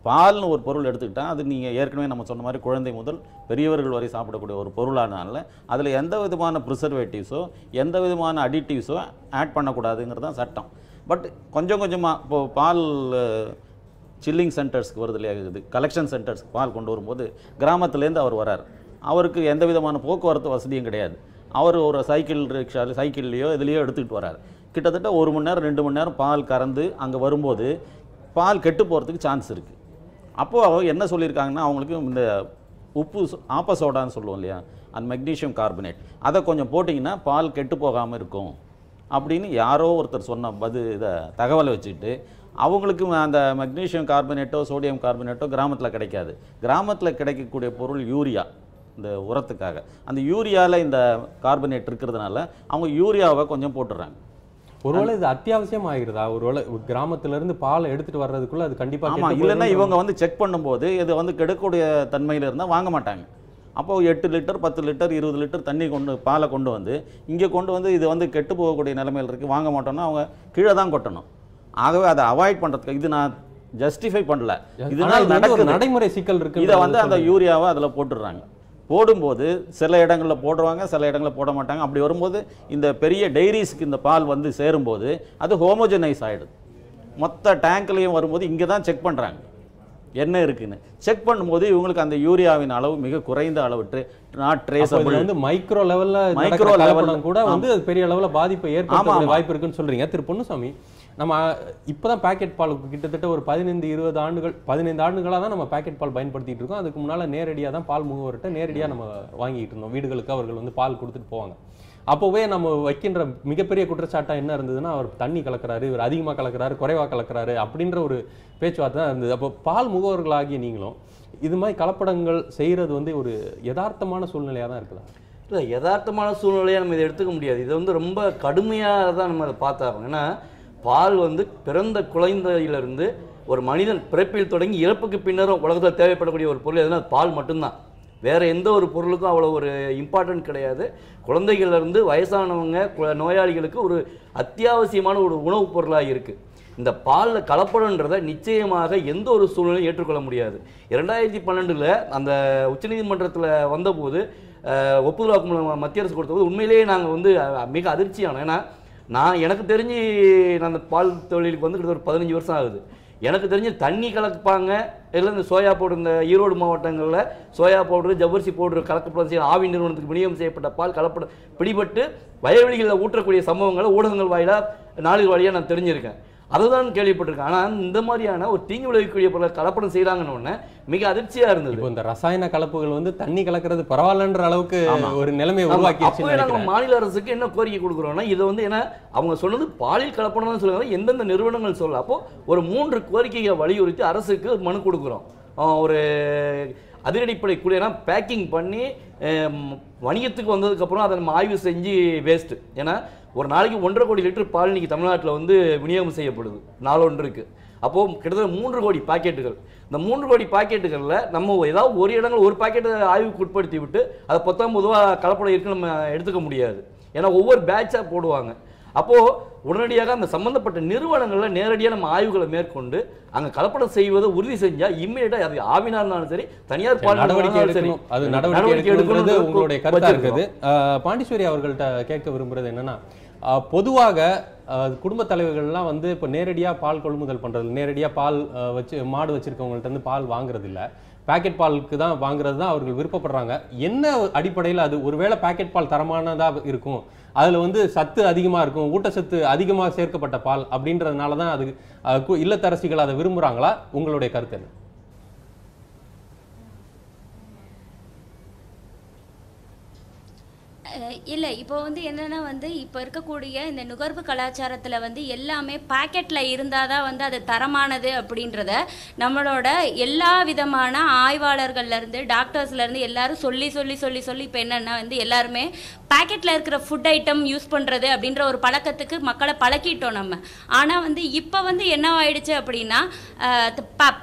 Speaker 5: பால்னு ஒரு பொருள் எடுத்துக்கிட்டால் அது நீங்கள் ஏற்கனவே நம்ம சொன்ன மாதிரி குழந்தை முதல் பெரியவர்கள் வரை சாப்பிடக்கூடிய ஒரு பொருளானால அதில் எந்த விதமான ப்ரிசர்வேட்டிவ்ஸோ எந்த விதமான அடிட்டிவ்ஸோ ஆட் பண்ணக்கூடாதுங்கிறது தான் சட்டம். பட் கொஞ்சம் கொஞ்சமாக இப்போது பால் சில்லிங் சென்டர்ஸ்க்கு வருது இல்லையா, இது கலெக்ஷன் சென்டர்ஸ்க்கு பால் கொண்டு வரும்போது கிராமத்துலேருந்து அவர் வரார். அவருக்கு எந்த விதமான போக்குவரத்து வசதியும் கிடையாது. அவர் ஒரு சைக்கிள்லேயோ இதுலேயோ எடுத்துக்கிட்டு வரார். கிட்டத்தட்ட 1 மணி நேரம் 2 மணி நேரம் பால் கறந்து அங்கே வரும்போது பால் கெட்டு போகிறதுக்கு சான்ஸ் இருக்குது. அப்போது அவங்க என்ன சொல்லியிருக்காங்கன்னா, அவங்களுக்கு இந்த உப்பு ஆப்பசோடான்னு சொல்லுவோம் இல்லையா, அந்த மெக்னீஷியம் கார்பனேட் அதை கொஞ்சம் போட்டிங்கன்னா பால் கெட்டு போகாமல் இருக்கும் அப்படின்னு யாரோ ஒருத்தர் சொன்ன இதை தகவலை வச்சுக்கிட்டு அவங்களுக்கு அந்த மெக்னீஷியம் கார்பனேட்டோ சோடியம் கார்பனேட்டோ கிராமத்தில் கிடைக்காது. கிராமத்தில் கிடைக்கக்கூடிய பொருள் யூரியா, இந்த உரத்துக்காக. அந்த யூரியாவில் இந்த கார்பனேட் இருக்கிறதுனால அவங்க யூரியாவை கொஞ்சம் போட்டுடுறாங்க.
Speaker 1: ஒருவேளை இது அத்தியாவசியம் ஆகிறதா? ஒருவேளை கிராமத்துல இருந்து பால் எடுத்துட்டு வர்றதுக்குள்ள அது கண்டிப்பா
Speaker 5: ஆமா, இல்லைன்னா இவங்க வந்து செக் பண்ணும்போது இது வந்து கெடக்கூடிய தன்மையில் இருந்தால் வாங்க மாட்டாங்க. அப்போது 8 லிட்டர் 10 லிட்டர் 20 லிட்டர் தண்ணி பாலை கொண்டு வந்து இங்கே கொண்டு வந்து இது வந்து கெட்டு போகக்கூடிய நிலைமையில் இருக்குது, வாங்க மாட்டோம்னா அவங்க கீழே தான் கொட்டணும். ஆகவே அதை அவாய்ட் பண்ணுறதுக்கு இது நான் ஜஸ்டிஃபை பண்ணல, இதனால் நடக்குது
Speaker 1: நடைமுறை சிக்கல் இருக்கு.
Speaker 5: இதை வந்து அந்த யூரியாவை அதில் போட்டுடுறாங்க. போடும்போது சில இடங்களில் போடுவாங்க, சில இடங்களில் போட மாட்டாங்க. அப்படி வரும்போது இந்த பெரிய டெய்ரிஸ்க்கு இந்த பால் வந்து சேரும்போது அது ஹோமோஜனைஸ் ஆகிடுது. மொத்த டேங்க்லேயும் வரும்போது இங்கே தான் செக் பண்ணுறாங்க என்ன இருக்குன்னு. செக் பண்ணும்போது இவங்களுக்கு அந்த யூரியாவின் அளவு மிக குறைந்த அளவுட்டு நாட் ட்ரேசபிள்.
Speaker 1: வந்து மைக்ரோ லெவலில் கூட வந்து பெரிய அளவில் பாதிப்பை ஏற்படுத்த வாய்ப்பு இருக்குன்னு சொல்றீங்க. திரு பொன்னுசாமி, நம்ம இப்போதான் பேக்கெட் பால் கிட்டத்தட்ட ஒரு 15-20 ஆண்டுகள் 15 ஆண்டுகளாக தான் நம்ம பேக்கெட் பால் பயன்படுத்திட்டு இருக்கோம். அதுக்கு முன்னால் நேரடியாக தான் பால் முகவர்கிட்ட நேரடியாக நம்ம வாங்கிட்டு இருந்தோம். வீடுகளுக்கு அவர்கள் வந்து பால் கொடுத்துட்டு போவாங்க. அப்போவே நம்ம வைக்கின்ற மிகப்பெரிய குற்றச்சாட்டாக என்ன இருந்ததுன்னா, அவர் தண்ணி கலக்கிறாரு, இவர் அதிகமாக கலக்கிறாரு, குறைவாக கலக்கிறாரு அப்படின்ற ஒரு பேச்சுவார்த்தை தான் இருந்தது. அப்போ பால் முகவர்களாகிய நீங்களும் இது மாதிரி கலப்படங்கள் செய்கிறது வந்து ஒரு யதார்த்தமான சூழ்நிலையாக தான் இருக்குதா?
Speaker 6: இல்லை, யதார்த்தமான சூழ்நிலையாக நம்ம இதை எடுத்துக்க முடியாது. இது வந்து ரொம்ப கடுமையாக தான் நம்ம அதை பார்த்தாகணும். ஏன்னா பால் வந்து பிறந்த குழந்தையிலிருந்து ஒரு மனிதன் பிறப்பில் தொடங்கி இறப்புக்கு பின்னரும் உலகத்தில் தேவைப்படக்கூடிய ஒரு பொருள் எதுனா பால் மட்டும்தான். வேறு எந்த ஒரு பொருளுக்கும் அவ்வளோ ஒரு இம்பார்ட்டன்ட் கிடையாது. குழந்தைகள்லேருந்து வயசானவங்க நோயாளிகளுக்கு ஒரு அத்தியாவசியமான ஒரு உணவுப் பொருளாக இருக்குது. இந்த பாலில் கலப்படன்றதை நிச்சயமாக எந்த ஒரு சூழ்நிலையும் ஏற்றுக்கொள்ள முடியாது. 2012 அந்த உச்சநீதிமன்றத்தில் வந்தபோது ஒப்புதல் வாக்குமூலம் மத்திய அரசு கொடுத்தபோது உண்மையிலேயே நாங்கள் வந்து மிக அதிர்ச்சியானோம். ஏன்னா எனக்கு தெரிஞ்சு நான் அந்த பால் தொழிலுக்கு வந்து கிட்ட ஒரு 15 வருஷம் ஆகுது. எனக்கு தெரிஞ்சு தண்ணி கலப்பாங்க, இல்லை இந்த சோயா பவுடர், இந்த ஈரோடு மாவட்டங்களில் சோயா பவுடர் ஜவ்வரிசி பவுடர் கலக்கப்படம் செய்ய ஆவி நிறுவனத்துக்கு விநியோகம் செய்யப்பட்ட பால் கலப்படம் பிடிபட்டு வயல்வெளிகளில் ஊற்றக்கூடிய சம்பவங்களை ஊடகங்கள் வாயிலாக நாளிதழ் வழியாக நான் தெரிஞ்சிருக்கேன். அதுதான் கேள்விப்பட்டிருக்கேன். ஆனால் இந்த மாதிரியான ஒரு தீங்கு விளைவிக்கக்கூடிய பொருளை கலப்படம் செய்கிறாங்கன்னு மிக அதிர்ச்சியாக இருந்தது.
Speaker 1: இப்போ இந்த ரசாயன கலப்புகள் வந்து தண்ணி கலக்கிறது பரவாயில்லன்ற அளவுக்கு ஒரு நிலைமை உருவாக்கி
Speaker 6: மாநில அரசுக்கு என்ன கோரிக்கை கொடுக்குறோம்னா, இதை வந்து ஏன்னா அவங்க சொன்னது பாலில் கலப்படம் தான் சொல்லுவாங்க, எந்தெந்த நிறுவனங்கள் சொல்லலாம். அப்போ ஒரு 3 கோரிக்கையை வலியுறுத்தி அரசுக்கு மனு கொடுக்குறோம். ஒரு அதிரடிப்படை குழு, ஏன்னா பேக்கிங் பண்ணி வணிகத்துக்கு வந்ததுக்கப்புறம் அதை நம்ம ஆய்வு செஞ்சு வேஸ்ட்டு. ஏன்னா ஒரு நாளைக்கு 1.5 கோடி லிட்டர் பால் இன்னைக்கு தமிழ்நாட்டில் வந்து விநியோகம் செய்யப்படுது நாளொன்றுக்கு. அப்போது கிட்டத்தட்ட 3 கோடி பாக்கெட்டுகள். இந்த 3 கோடி பாக்கெட்டுகளில் நம்ம ஏதாவது ஒரு இடங்கள் ஒரு பாக்கெட்டை ஆய்வுக்கு உட்படுத்தி விட்டு அதை 19 ரூபா கலப்படம் இருக்குன்னு நம்ம எடுத்துக்க முடியாது. ஏன்னா ஒவ்வொரு பேட்சாக போடுவாங்க. அப்போது உடனடியாக அந்த சம்பந்தப்பட்ட நிறுவனங்களில் நேரடியாக நம்ம ஆய்வுகளை மேற்கொண்டு அங்கே கலப்படம் செய்வதை உறுதி செஞ்சால் இம்மிடியட்டாக அது ஆவினா இருந்தாலும் சரி, தனியார் பால்
Speaker 1: நடவடிக்கை எடுக்கணும். உங்களுடைய கருத்தாக இருக்குது. பாண்டீஸ்வரி அவர்கள்ட்ட கேட்க விரும்புறது என்னன்னா, பொதுவாக குடும்ப தலைவர்கள்லாம் வந்து இப்போ நேரடியாக பால் கொள்முதல் பண்ணுறது, நேரடியாக பால் வச்சு மாடு வச்சுருக்கவங்கள்ட்ட வந்து பால் வாங்குறது இல்லை, பேக்கெட் பாலுக்கு தான் வாங்குறது தான் அவர்கள் விருப்பப்படுறாங்க. என்ன அடிப்படையில் அது? ஒருவேளை பேக்கெட் பால் தரமானதாக இருக்கும், அதில் வந்து சத்து அதிகமாக இருக்கும், ஊட்டச்சத்து அதிகமாக சேர்க்கப்பட்ட பால் அப்படின்றதுனால தான் அது இல்லத்தரசிகள் அதை விரும்புகிறாங்களா? உங்களுடைய கருத்து என்ன?
Speaker 7: இல்லை, இப்போ வந்து என்னென்னா வந்து இப்போ இருக்கக்கூடிய இந்த நுகர்வு கலாச்சாரத்தில் வந்து எல்லாமே பாக்கெட்டில் இருந்தால் தான் வந்து அது தரமானது அப்படின்றத நம்மளோட எல்லா விதமான ஆய்வாளர்கள்லேருந்து டாக்டர்ஸ்லேருந்து எல்லாரும் சொல்லி சொல்லி சொல்லி சொல்லி இப்போ என்னென்னா வந்து எல்லாருமே பாக்கெட்டில் இருக்கிற ஃபுட் ஐட்டம் யூஸ் பண்ணுறது அப்படின்ற ஒரு பழக்கத்துக்கு மக்களை பழக்கிட்டோம் நம்ம. ஆனால் வந்து இப்போ வந்து என்ன ஆயிடுச்சு அப்படின்னா,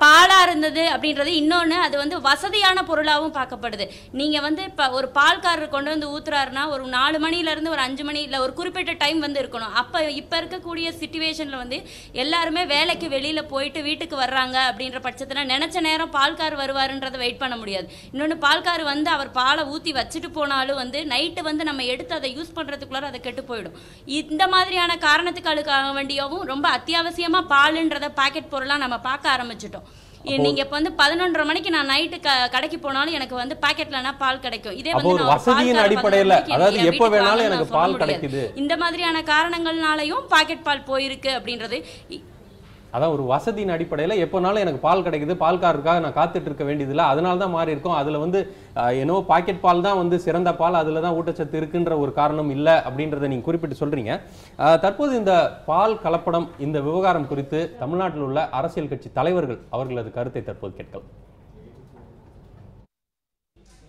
Speaker 7: பாலாக இருந்தது அப்படின்றது இன்னொன்று, அது வந்து வசதியான பொருளாகவும் பார்க்கப்படுது. நீங்கள் வந்து இப்போ ஒரு பால்காரர் கொண்டு வந்து ஊற்றுறாருன்னா ஒரு 4 மணிலேருந்து ஒரு 5 மணி இல்லை ஒரு குறிப்பிட்ட டைம் வந்து இருக்கணும். அப்போ இப்போ இருக்கக்கூடிய சிச்சுவேஷனில் வந்து எல்லாருமே வேலைக்கு வெளியில் போயிட்டு வீட்டுக்கு வர்றாங்க அப்படின்ற பட்சத்தில் நினச்ச நேரம் பால்கார் வருவாருன்றதை வெயிட் பண்ண முடியாது. இன்னொன்று, பால்கார் வந்து அவர் பாலை ஊற்றி வச்சுட்டு போனாலும் வந்து நைட்டு வந்து நம்ம எடுத்து அதை யூஸ் பண்ணுறதுக்குள்ளார அதை கெட்டு போயிடும். இந்த மாதிரியான காரணத்துக்காக வேண்டியவும் ரொம்ப அத்தியாவசியமாக பாலுன்றதை பாக்கெட் பொருளாக நம்ம பார்க்க ஆரம்பிச்சிட்டோம். நீங்க இப்ப வந்து 11:30 மணிக்கு நான் நைட்டு கடைக்கு போனாலும் எனக்கு வந்து பாக்கெட்லனா பால் கிடைக்கும். இதே வந்து
Speaker 1: வசதியின் அடிப்படையில, அதாவது எப்ப வேணாலும் எனக்கு பால் கிடைக்குது,
Speaker 7: இந்த மாதிரியான காரணங்கள்னாலயும் பாக்கெட் பால் போயிருக்கு அப்படின்றது.
Speaker 1: அதான் ஒரு வசதியின் அடிப்படையில் எப்போனாலும் எனக்கு பால் கிடைக்குது, பால்காரருக்காக நான் காத்துட்டு இருக்க வேண்டியதில்லை, அதனால தான் மாறி இருக்கும். அதில் வந்து என்னவோ பாக்கெட் பால் தான் வந்து சிறந்த பால், அதில் தான் ஊட்டச்சத்து இருக்குன்ற ஒரு காரணம் இல்லை அப்படின்றத நீங்கள் குறிப்பிட்டு சொல்கிறீங்க. தற்போது இந்த பால் கலப்படம் இந்த விவகாரம் குறித்து தமிழ்நாட்டில் உள்ள அரசியல் கட்சி தலைவர்கள் அவர்களது கருத்தை தற்போது கேட்கலாம்.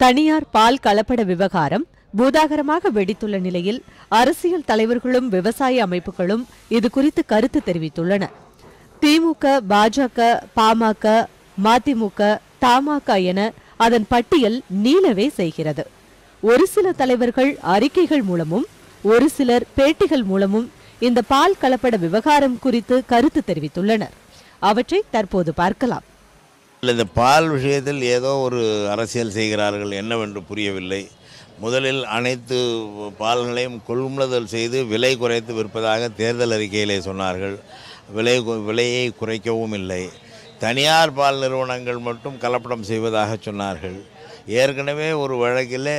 Speaker 9: தனியார் பால் கலப்பட விவகாரம் பூதாகரமாக வெடித்துள்ள நிலையில் அரசியல் தலைவர்களும் விவசாய அமைப்புகளும் இது குறித்து கருத்து தெரிவித்துள்ளனர். திமுக, பாஜக, பாமக, மதிமுக, தமாக என அதன் பட்டியல் நீளவே செய்கிறது. ஒரு சில தலைவர்கள் அறிக்கைகள் மூலமும் ஒரு சிலர் பேட்டிகள் மூலமும் இந்த பால் கலப்பட விவகாரம் குறித்து கருத்து தெரிவித்துள்ளனர். அவற்றை தற்போது பார்க்கலாம்.
Speaker 10: இந்த பால் விஷயத்தில் ஏதோ ஒரு அரசியல் செய்கிறார்கள் என்னவென்று புரியவில்லை. முதலில் அனைத்து பால்களையும் கொள்முதல் செய்து விலை குறைத்து விற்பதாக தேர்தல் அறிக்கையிலே சொன்னார்கள். விலையை குறைக்கவும் இல்லை. தனியார் பால் நிறுவனங்கள் மட்டும் கலப்படம் செய்வதாக சொன்னார்கள். ஏற்கனவே ஒரு வழக்கில்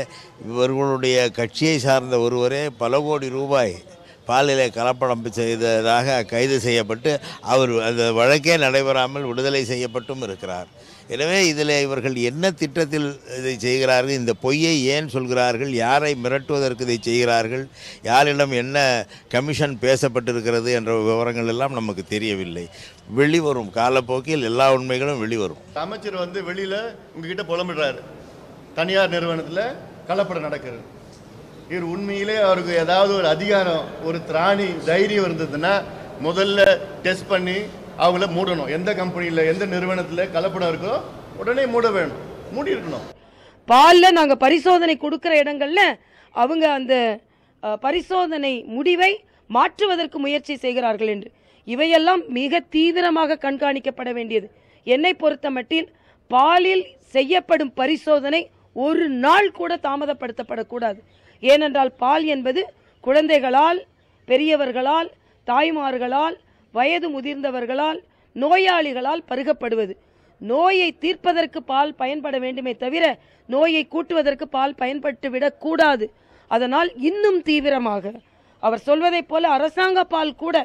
Speaker 10: இவர்களுடைய கட்சியை சார்ந்த ஒருவரே பல கோடி ரூபாய் பாலிலே கலப்படம் செய்ததாக கைது செய்யப்பட்டு அவர் அந்த வழக்கே நடைபெறாமல் விடுதலை செய்யப்பட்டும் இருக்கிறார். எனவே இதில் இவர்கள் என்ன திட்டத்தில் இதை செய்கிறார்கள், இந்த பொய்யை ஏன் சொல்கிறார்கள், யாரை மிரட்டுவதற்கு இதை செய்கிறார்கள், யாரிடம் என்ன கமிஷன் பேசப்பட்டிருக்கிறது என்ற விவரங்கள் எல்லாம் நமக்கு தெரியவில்லை. வெளிவரும் காலப்போக்கில் எல்லா உண்மைகளும் வெளிவரும்.
Speaker 11: அமைச்சர் வெளியில் உங்ககிட்ட புலம்பிடுறாரு, தனியார் நிறுவனத்தில் கலப்படம் நடக்கிறது. இவர் உண்மையிலே அவருக்கு ஏதாவது ஒரு அதிகாரம், ஒரு திராணி, தைரியம் இருந்ததுன்னா முதல்ல டெஸ்ட் பண்ணி அவங்கள மூடணும். எந்த கம்பெனியில் எந்த நிறுவனத்தில் கலப்படம் இருக்கோ உடனே மூட வேணும், மூடி இருக்கணும்.
Speaker 12: பாலில் நாங்கள் பரிசோதனை கொடுக்குற இடங்கள்ல அவங்க அந்த பரிசோதனை முடிவை மாற்றுவதற்கு முயற்சி செய்கிறார்கள் என்று இவையெல்லாம் மிக தீவிரமாக கண்காணிக்கப்பட வேண்டியது. என்னை பொறுத்த மட்டில் பாலில் செய்யப்படும் பரிசோதனை ஒரு நாள் கூட தாமதப்படுத்தப்படக்கூடாது. ஏனென்றால் பால் என்பது குழந்தைகளால், பெரியவர்களால், தாய்மார்களால், வயது முதிர்ந்தவர்களால், நோயாளிகளால் பருகப்படுவது. நோயை தீர்ப்பதற்கு பால் பயன்பட வேண்டுமே தவிர நோயை கூட்டுவதற்கு பால் பயன்பட்டுவிடக் கூடாது. அதனால் இன்னும் தீவிரமாக அவர் சொல்வதைப் போல அரசாங்க பால் கூட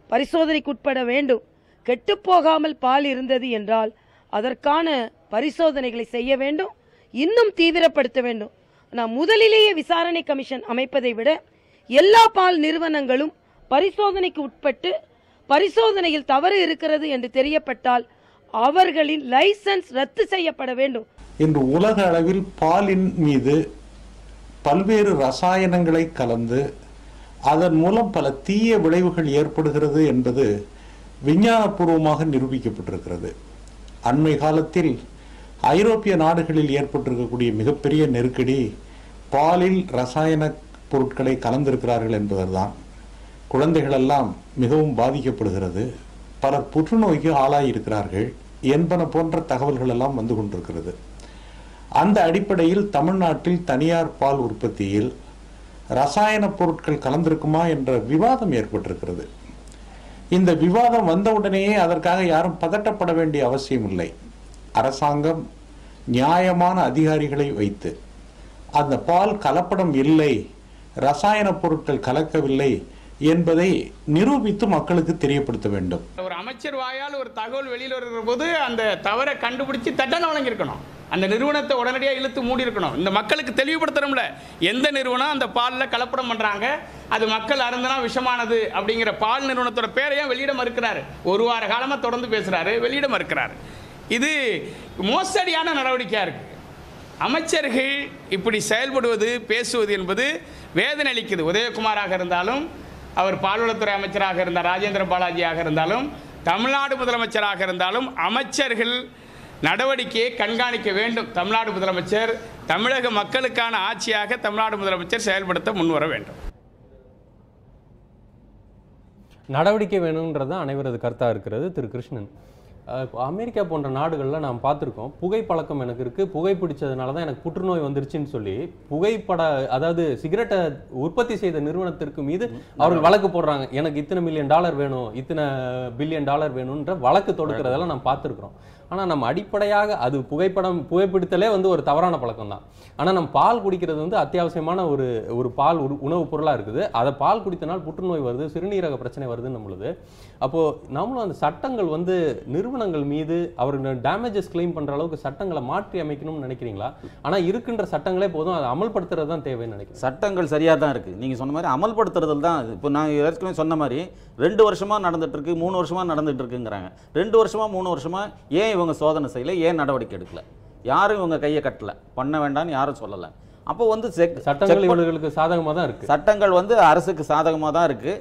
Speaker 12: பரிசோதனைக்குட்பட வேண்டும். கெட்டுப்போகாமல் பால் இருந்தது என்றால் அதற்கான பரிசோதனைகளை செய்ய வேண்டும், இன்னும் தீவிரப்படுத்த வேண்டும். நான் முதலிலேயே விசாரணை கமிஷன் அமைப்பதை விட எல்லா பால் நிறுவனங்களும் பரிசோதனைக்கு உட்பட்டு பரிசோதனையில் தவறு இருக்கிறது என்று தெரியப்பட்டால் அவர்களின் லைசன்ஸ் ரத்து செய்யப்பட வேண்டும்.
Speaker 13: இன்று உலக அளவில் பாலின் மீது பல்வேறு ரசாயனங்களை கலந்து அதன் மூலம் பல தீய விளைவுகள் ஏற்படுகிறது என்பது விஞ்ஞானபூர்வமாக நிரூபிக்கப்பட்டிருக்கிறது. அண்மை காலத்தில் ஐரோப்பிய நாடுகளில் ஏற்பட்டிருக்கக்கூடிய மிகப்பெரிய நெருக்கடி பாலில் ரசாயன பொருட்களை கலந்திருக்கிறார்கள் என்பதுதான். குழந்தைகளெல்லாம் மிகவும் பாதிக்கப்படுகிறது, பலர் புற்றுநோய்க்கு ஆளாயிருக்கிறார்கள் என்பன போன்ற தகவல்கள் எல்லாம் வந்து கொண்டிருக்கிறது. அந்த அடிப்படையில் தமிழ்நாட்டில் தனியார் பால் உற்பத்தியில் ரசாயன பொருட்கள் கலந்திருக்குமா என்ற விவாதம் ஏற்பட்டிருக்கிறது. இந்த விவாதம் வந்தவுடனேயே அதற்காக யாரும் பதட்டப்பட வேண்டிய அவசியம் இல்லை. அரசாங்கம் நியாயமான அதிகாரிகளை வைத்து அந்த பால் கலப்படம் இல்லை, ரசாயன பொருட்கள் கலக்கவில்லை என்பதை நிரூபித்து மக்களுக்கு தெரியப்படுத்த வேண்டும்.
Speaker 14: ஒரு அமைச்சர் வாயால் ஒரு தகவல் வெளியில் வருகிற போது அந்த தவறை கண்டுபிடிச்சு தண்டனை வழங்கியிருக்கணும். அந்த நிறுவனத்தை உடனடியாக இழுத்து மூடி இருக்கணும். இந்த மக்களுக்கு தெளிவுபடுத்தணும்ல, எந்த நிறுவனம் அந்த பாலில் கலப்படம் பண்ணுறாங்க, அது மக்கள் அருந்தினா விஷமானது அப்படிங்கிற பால் நிறுவனத்தோட பேரையும் வெளியிட மறுக்கிறாரு. ஒரு வார காலமாக தொடர்ந்து பேசுகிறாரு, வெளியிட மறுக்கிறாரு. இது மோசடியான நடவடிக்கையாக இருக்குது. அமைச்சர்கள் இப்படி செயல்படுவது, பேசுவது என்பது வேதனை அளிக்குது. உதயகுமாராக இருந்தாலும், அவர் பால்வளத்துறை அமைச்சராக இருந்தார், ராஜேந்திர பாலாஜியாக இருந்தாலும், தமிழ்நாடு முதலமைச்சராக இருந்தாலும் அமைச்சர்கள் நடவடிக்கையை கண்காணிக்க வேண்டும். தமிழ்நாடு முதலமைச்சர் தமிழக மக்களுக்கான ஆட்சியாக தமிழ்நாடு முதலமைச்சர் செயல்படுத்த முன்வர வேண்டும்.
Speaker 1: நடவடிக்கை வேணும்ன்றது அனைவரது கருத்தாக இருக்கிறது. திரு கிருஷ்ணன், அமெரிக்கா போன்ற நாடுகளில் நாம் பார்த்துருக்கோம், புகைப்பழக்கம் எனக்கு இருக்குது, புகைப்பிடிச்சதுனால தான் எனக்கு புற்றுநோய் வந்துருச்சுன்னு சொல்லி அதாவது சிகரெட்டை உற்பத்தி செய்த நிறுவனத்திற்கு மீது அவர்கள் வழக்கு போடுறாங்க. எனக்கு இத்தனை $1 மில்லியன் வேணும், இத்தனை $1 பில்லியன் வேணும்ன்ற வழக்கு தொடுக்கிறதெல்லாம் நாம் பார்த்துருக்குறோம். ஆனால் நம்ம அடிப்படையாக அது புகைப்பிடித்தலே ஒரு தவறான பழக்கம் தான். ஆனால் நம்ம பால் குடிக்கிறது அத்தியாவசியமான ஒரு பால் உணவுப் பொருளாக இருக்குது. அதை பால் குடித்தனால் புற்றுநோய் வருது, சிறுநீரக பிரச்சனை வருதுன்னு நம்மளுது. அப்போது நம்மளும் அந்த சட்டங்கள் நிறுவனங்கள் மீது அவர்கள் டேமேஜஸ் கிளைம் பண்ணுற அளவுக்கு சட்டங்களை மாற்றி அமைக்கணும்னு நினைக்கிறீங்களா? ஆனால் இருக்கின்ற சட்டங்களே போதும், அதை அமல்படுத்துறது தான் தேவைன்னு நினைக்கிறேன்.
Speaker 5: சட்டங்கள் சரியாக தான் இருக்குது. நீங்கள் சொன்ன மாதிரி அமல்படுத்துறது தான். இப்போ நான் ஏற்கனவே சொன்ன மாதிரி 2 வருஷமாக நடந்துகிட்ருக்கு, 3 வருஷமாக நடந்துகிட்டு இருக்குங்கிறாங்க. 2 வருஷமாக 3 வருஷமாக ஏன் இவங்க சோதனை செய்யலை, ஏன் நடவடிக்கை எடுக்கலை? யாரும் இவங்க கையை கட்டலை, பண்ண வேண்டாம்னு யாரும் சொல்லலை. அப்போ வந்து
Speaker 1: சட்டங்கள் இவர்களுக்கு சாதகமாக தான் இருக்குது.
Speaker 5: சட்டங்கள் வந்து அரசுக்கு சாதகமாக தான் இருக்குது.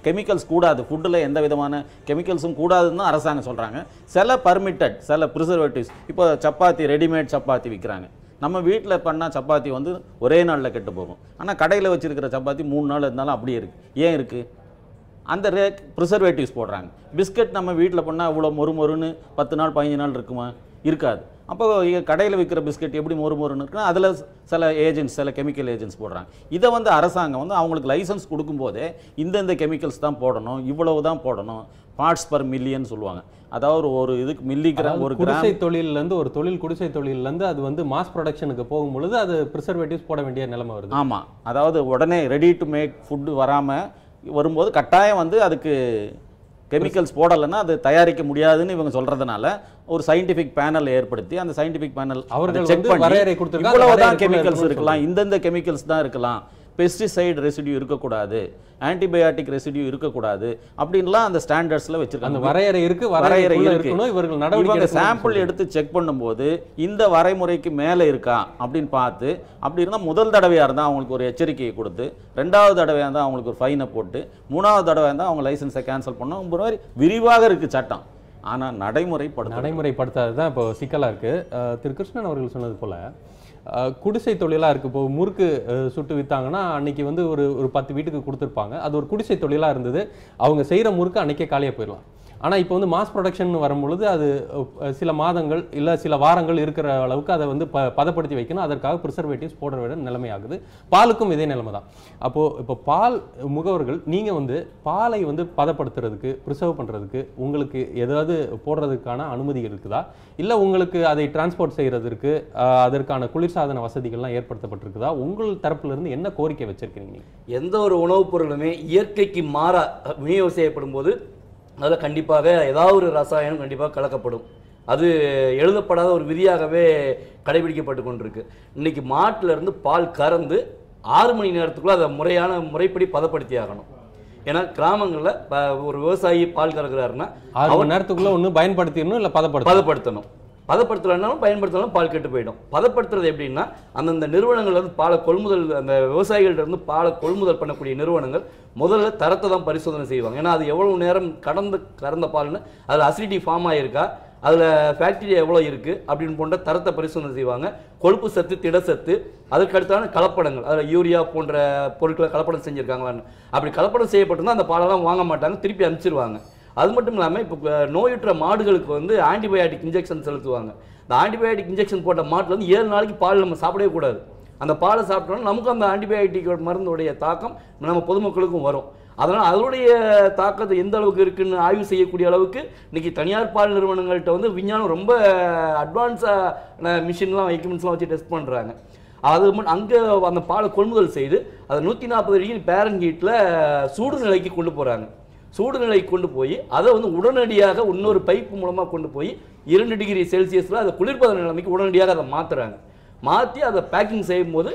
Speaker 5: கெமிக்கல்ஸ் கூடாது, ஃபுட்டில் எந்த விதமான கெமிக்கல்ஸும் கூடாதுன்னு தான் அரசாங்கம் சொல்கிறாங்க. சில பர்மிட்டட், சில ப்ரிசர்வேட்டிவ்ஸ். இப்போ சப்பாத்தி, ரெடிமேட் சப்பாத்தி விற்கிறாங்க. நம்ம வீட்டில் பண்ணால் சப்பாத்தி வந்து ஒரே நாளில் கெட்டு போகும். ஆனால் கடையில் வச்சுருக்கிற சப்பாத்தி 3 நாள் இருந்தாலும் அப்படியே இருக்குது. ஏன் இருக்குது? அந்த ப்ரிசர்வேட்டிவ்ஸ் போடுறாங்க. பிஸ்கட் நம்ம வீட்டில் பண்ணால் இவ்வளோ மொறுன்னு 10 நாள் 15 நாள் இருக்குமா? இருக்காது. அப்போ கடையில் விற்கிற பிஸ்கட் எப்படி மொறுன்னு இருக்குன்னா அதில் சில ஏஜென்ட்ஸ், சில கெமிக்கல் ஏஜென்ட்ஸ் போடுறாங்க. இதை வந்து அரசாங்கம் வந்து அவங்களுக்கு லைசன்ஸ் கொடுக்கும்போதே இந்தந்த கெமிக்கல்ஸ் தான் போடணும், இவ்வளவு தான் போடணும், பார்ட்ஸ் பர் மில்லியன் சொல்லுவாங்க. அதாவது ஒரு இதுக்கு மில்லிகிராம், ஒரு
Speaker 1: குடிசை தொழிலேருந்து ஒரு தொழில் குடிசை தொழிலேருந்து அது வந்து மாஸ் ப்ரொடக்ஷனுக்கு போகும்பொழுது அது ப்ரிசர்வேட்டிவ்ஸ் போட வேண்டிய நிலைமை வருது.
Speaker 5: ஆமாம், அதாவது உடனே ரெடி டு மேக் ஃபுட்டு வராமல் வரும்போது கட்டாயம் வந்து அதுக்கு கெமிக்கல்ஸ் போடலைன்னா அது தயாரிக்க முடியாதுன்னு இவங்க சொல்றதுனால ஒரு சயின்டிஃபிக் பேனல் ஏற்படுத்தி அந்த சயின்டிஃபிக் பேனல்
Speaker 1: அவர்கள்
Speaker 5: செக் பண்ணி
Speaker 1: வரையறை கொடுத்திருக்காங்க.
Speaker 5: இவ்வளவுதான் கெமிக்கல்ஸ் இருக்கலாம், இந்தந்த கெமிக்கல்ஸ் தான் இருக்கலாம், பெஸ்டிசைட் ரெசிடியூ இருக்கக்கூடாது, ஆன்டிபயோட்டிக் ரெசிடியூ இருக்கக்கூடாது அப்படின்லாம் அந்த ஸ்டாண்டர்ட்ஸ்ல வச்சிருக்காங்க.
Speaker 1: அந்த வரையறை இருக்கு,
Speaker 5: வரையறை
Speaker 1: இருக்கணும். இவர்கள் நடவடிக்கை
Speaker 5: சாம்பிள் எடுத்து செக் பண்ணும்போது இந்த வரைமுறைக்கு மேலே இருக்கா அப்படின்னு பார்த்து, அப்படி இருந்தால் முதல் தடவையாக இருந்தால் அவங்களுக்கு ஒரு எச்சரிக்கையை கொடுத்து, 2வது தடவையாக இருந்தால் அவங்களுக்கு ஒரு ஃபைனை போட்டு, 3வது தடவையாக இருந்தால் அவங்க லைசன்ஸை கேன்சல் பண்ணணும். ஒரு மாதிரி விரிவாக இருக்குது சட்டம். ஆனால்
Speaker 1: நடைமுறைப்படுத்தாது தான் இப்போ சிக்கலாக இருக்குது. திரு கிருஷ்ணன் அவர்கள் சொன்னது போல் குடிசை தொழிலாக இருக்குது. இப்போ முறுக்கு சுட்டு விற்றாங்கன்னா அன்றைக்கி வந்து ஒரு 10 வீட்டுக்கு கொடுத்துருப்பாங்க. அது ஒரு குடிசை தொழிலாக இருந்தது. அவங்க செய்கிற முறுக்கு அன்றைக்கே காலியாக போயிடலாம். ஆனால் இப்போ வந்து மாஸ் ப்ரொடக்ஷன் வரும்பொழுது அது சில மாதங்கள் இல்லை சில வாரங்கள் இருக்கிற அளவுக்கு அதை வந்து பதப்படுத்தி வைக்கணும். அதற்காக ப்ரிசர்வேட்டிவ்ஸ் போடுற விட நிலைமையாகுது. பாலுக்கும் இதே நிலைமை தான். அப்போது இப்போ பால் முகவர்கள் நீங்கள் வந்து பாலை வந்து பதப்படுத்துறதுக்கு, ப்ரிசர்வ் பண்ணுறதுக்கு உங்களுக்கு ஏதாவது போடுறதுக்கான அனுமதிகள் இருக்குதா? இல்லை உங்களுக்கு அதை டிரான்ஸ்போர்ட் செய்கிறதுக்கு அதற்கான குளிர்சாதன வசதிகள்லாம் ஏற்படுத்தப்பட்டிருக்குதா? உங்கள் தரப்புலேருந்து என்ன கோரிக்கை வச்சிருக்கீங்க?
Speaker 6: எந்த ஒரு உணவுப் பொருளுமே இயற்கைக்கு மாறா விநியோகம் செய்யப்படும் போது அதில் கண்டிப்பாக ஏதாவது ஒரு ரசாயனம் கண்டிப்பாக கலக்கப்படும். அது எழுதப்படாத ஒரு விதியாகவே கடைபிடிக்கப்பட்டு கொண்டிருக்கு. இன்னைக்கு மாட்டிலிருந்து பால் கறந்து 6 மணி நேரத்துக்குள்ள அதை முறைப்படி பதப்படுத்தி ஆகணும். ஏன்னா கிராமங்களில் ஒரு விவசாயி பால் கறக்குறாருன்னா
Speaker 1: 6 மணி நேரத்துக்குள்ள ஒன்று பயன்படுத்திடணும், இல்லை பதப்படுத்தணும்.
Speaker 6: பதப்படுத்தலைன்னாலும் பயன்படுத்தினாலும் பால் கெட்டு போயிடும். பதப்படுத்துறது எப்படின்னா, அந்தந்த நிறுவனங்கள் வந்து பாலை கொள்முதல், அந்த விவசாயிகள்ட்ட இருந்து பாலை கொள்முதல் பண்ணக்கூடிய நிறுவனங்கள் முதல்ல தரத்தை தான் பரிசோதனை செய்வாங்க. ஏன்னா அது எவ்வளவு நேரம் கறந்த பால்னு, அதில் அசிடிட்டி ஃபார்ம் ஆகிருக்கா, அதில் பாக்டீரியா எவ்வளோ இருக்குது அப்படின்னு போன்ற தரத்தை பரிசோதனை செய்வாங்க. கொழுப்பு சத்து, திடசத்து, அதற்கடுத்தான கலப்படங்கள், அதில் யூரியா போன்ற பொருட்களை கலப்படம் செஞ்சுருக்காங்களான்னு. அப்படி கலப்படம் செய்யப்பட்டிருந்தால் அந்த பாலெல்லாம் வாங்க மாட்டாங்க, திருப்பி அனுப்பிச்சிருவாங்க. அது மட்டும் இல்லாமல் இப்போ நோயுற்ற மாடுகளுக்கு வந்து ஆன்டிபயோட்டிக் இன்ஜெக்ஷன் செலுத்துவாங்க. இந்த ஆன்டிபயோட்டிக் இன்ஜெக்ஷன் போட்ட மாட்டில் வந்து 7 நாளைக்கு பால் நம்ம சாப்பிடவே கூடாது. அந்த பாலை சாப்பிட்டோம்னா நமக்கு அந்த ஆன்டிபயோட்டிக் மருந்துடைய தாக்கம் நம்ம பொதுமக்களுக்கும் வரும். அதனால் அதனுடைய தாக்கத்தை எந்த அளவுக்கு இருக்குன்னு ஆய்வு செய்யக்கூடிய அளவுக்கு இன்னைக்கு தனியார் பால் நிறுவனங்கள்கிட்ட வந்து விஞ்ஞானம் ரொம்ப அட்வான்ஸான மிஷின்லாம் எக்யூப்மெண்ட்ஸ்லாம் வச்சு டெஸ்ட் பண்ணுறாங்க. அது அங்கே அந்த பாலை கொள்முதல் செய்து அதை 140 டிகிரி பேரன்ஹீட்டில் சூடு நிலைக்கு கொண்டு போகிறாங்க. சூடு நிலைக்கு கொண்டு போய் அதை வந்து உடனடியாக இன்னொரு பைப்பு மூலமாக கொண்டு போய் 2 டிகிரி செல்சியஸில் அதை குளிர்பத நிலைமைக்கு உடனடியாக அதை மாற்றுறாங்க. மாற்றி அதை பேக்கிங் செய்யும்போது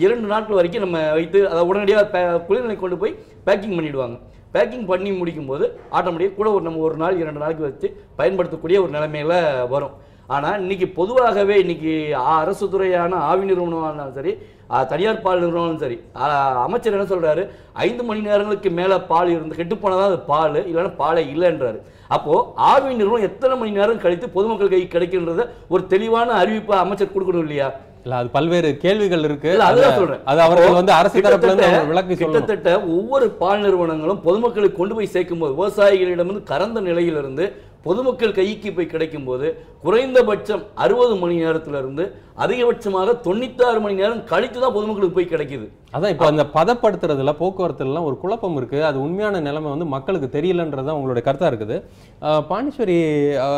Speaker 6: 2 நாட்கள் வரைக்கும் நம்ம வைத்து அதை உடனடியாக குளிர்நிலை கொண்டு போய் பேக்கிங் பண்ணிவிடுவாங்க. பேக்கிங் பண்ணி முடிக்கும்போது ஆட்டோமேட்டிக்காக கூட நம்ம 1 நாள் 2 நாளைக்கு வச்சு பயன்படுத்தக்கூடிய ஒரு நிலைமையில் வரும். ஆனால் இன்னைக்கு பொதுவாகவே இன்னைக்கு அரசு துறையான ஆவி நிறுவனமானாலும் சரி, தனியார் பால் நிறுவனம் சரி, அமைச்சர் என்ன சொல்றாரு, 5 மணி நேரங்களுக்கு மேலே பால் இருந்து கெட்டு போனதான் அது பால், இல்லைன்னா பாலே இல்லைன்றாரு. அப்போ ஆவி நிறுவனம் எத்தனை மணி நேரம் கழித்து பொதுமக்கள் கை கிடைக்கின்றத ஒரு தெளிவான அறிவிப்பை அமைச்சர் கொடுக்கணும் இல்லையா?
Speaker 1: இல்ல அது பல்வேறு கேள்விகள் இருக்கு.
Speaker 6: அதுதான் சொல்றேன்.
Speaker 1: அது அவர்கள் வந்து அரசு தரப்புல இருந்து விளக்கி சொல்லணும்.
Speaker 6: கிட்டத்தட்ட ஒவ்வொரு பால் நிறுவனங்களும் பொதுமக்களுக்கு கொண்டு போய் சேர்க்கும் போது விவசாயிகளிடமிருந்து கறந்த நிலையிலிருந்து பொதுமக்கள் கைக்கு போய் கிடைக்கும் போது குறைந்தபட்சம் 60 மணி நேரத்திலிருந்து அதிகபட்சமாக 96 மணி நேரம் கழித்து தான் பொதுமக்களுக்கு போய் கிடைக்குது.
Speaker 1: அதான் இப்போ அந்த பதப்படுத்துறதுல போக்குவரத்துலாம் ஒரு குழப்பம் இருக்கு. அது உண்மையான நிலைமை வந்து மக்களுக்கு தெரியலன்றதான் உங்களுடைய கருத்தா இருக்குது. பாண்டீஸ்வரி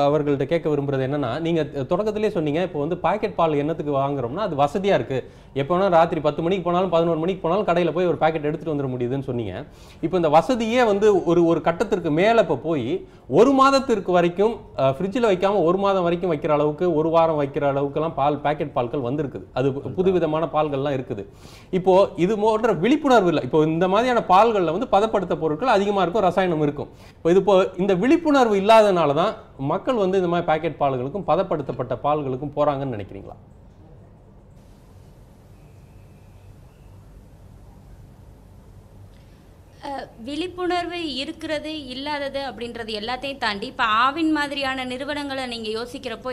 Speaker 1: அவர்கள்ட்ட கேட்க விரும்புறது என்னன்னா, நீங்க தொடக்கத்திலே சொன்னீங்க இப்போ வந்து பாக்கெட் பால் என்னத்துக்கு வாங்குறோம்னா அது வசதியா இருக்கு, எப்போ வேணாலும் ராத்திரி 10 மணிக்கு போனாலும் 11 மணிக்கு போனாலும் கடையில் போய் ஒரு பாக்கெட் எடுத்துட்டு வந்துட முடியுதுன்னு சொன்னீங்க. இப்போ இந்த வசதியே வந்து ஒரு கட்டத்திற்கு மேலே இப்போ போய் 1 மாதத்திற்கு வரைக்கும் ஃப்ரிட்ஜில் வைக்காம 1 மாதம் வரைக்கும் வைக்கிற அளவுக்கு, 1 வாரம் வைக்கிற அளவுக்குலாம் பாக்கெட் பால்கள் வந்திருக்குது. அது புதுவிதமான பால்கள்லாம் இருக்குது. இப்போ இது போன்ற விழிப்புணர்வு இல்லை. இப்போ இந்த மாதிரியான பால்களில் வந்து பதப்படுத்த பொருட்கள் அதிகமாக இருக்கும், ரசாயனம் இருக்கும். இப்போ இந்த விழிப்புணர்வு இல்லாதனால தான் மக்கள் வந்து இந்த மாதிரி பாக்கெட் பால்களுக்கும் பதப்படுத்தப்பட்ட பால்களுக்கும் போறாங்கன்னு நினைக்கிறீங்களா?
Speaker 7: விழிப்புணர்வு இருக்கிறது இல்லாதது அப்படின்றது எல்லாத்தையும் தாண்டி இப்போ ஆவின் மாதிரியான நிறுவனங்களை நீங்கள் யோசிக்கிறப்போ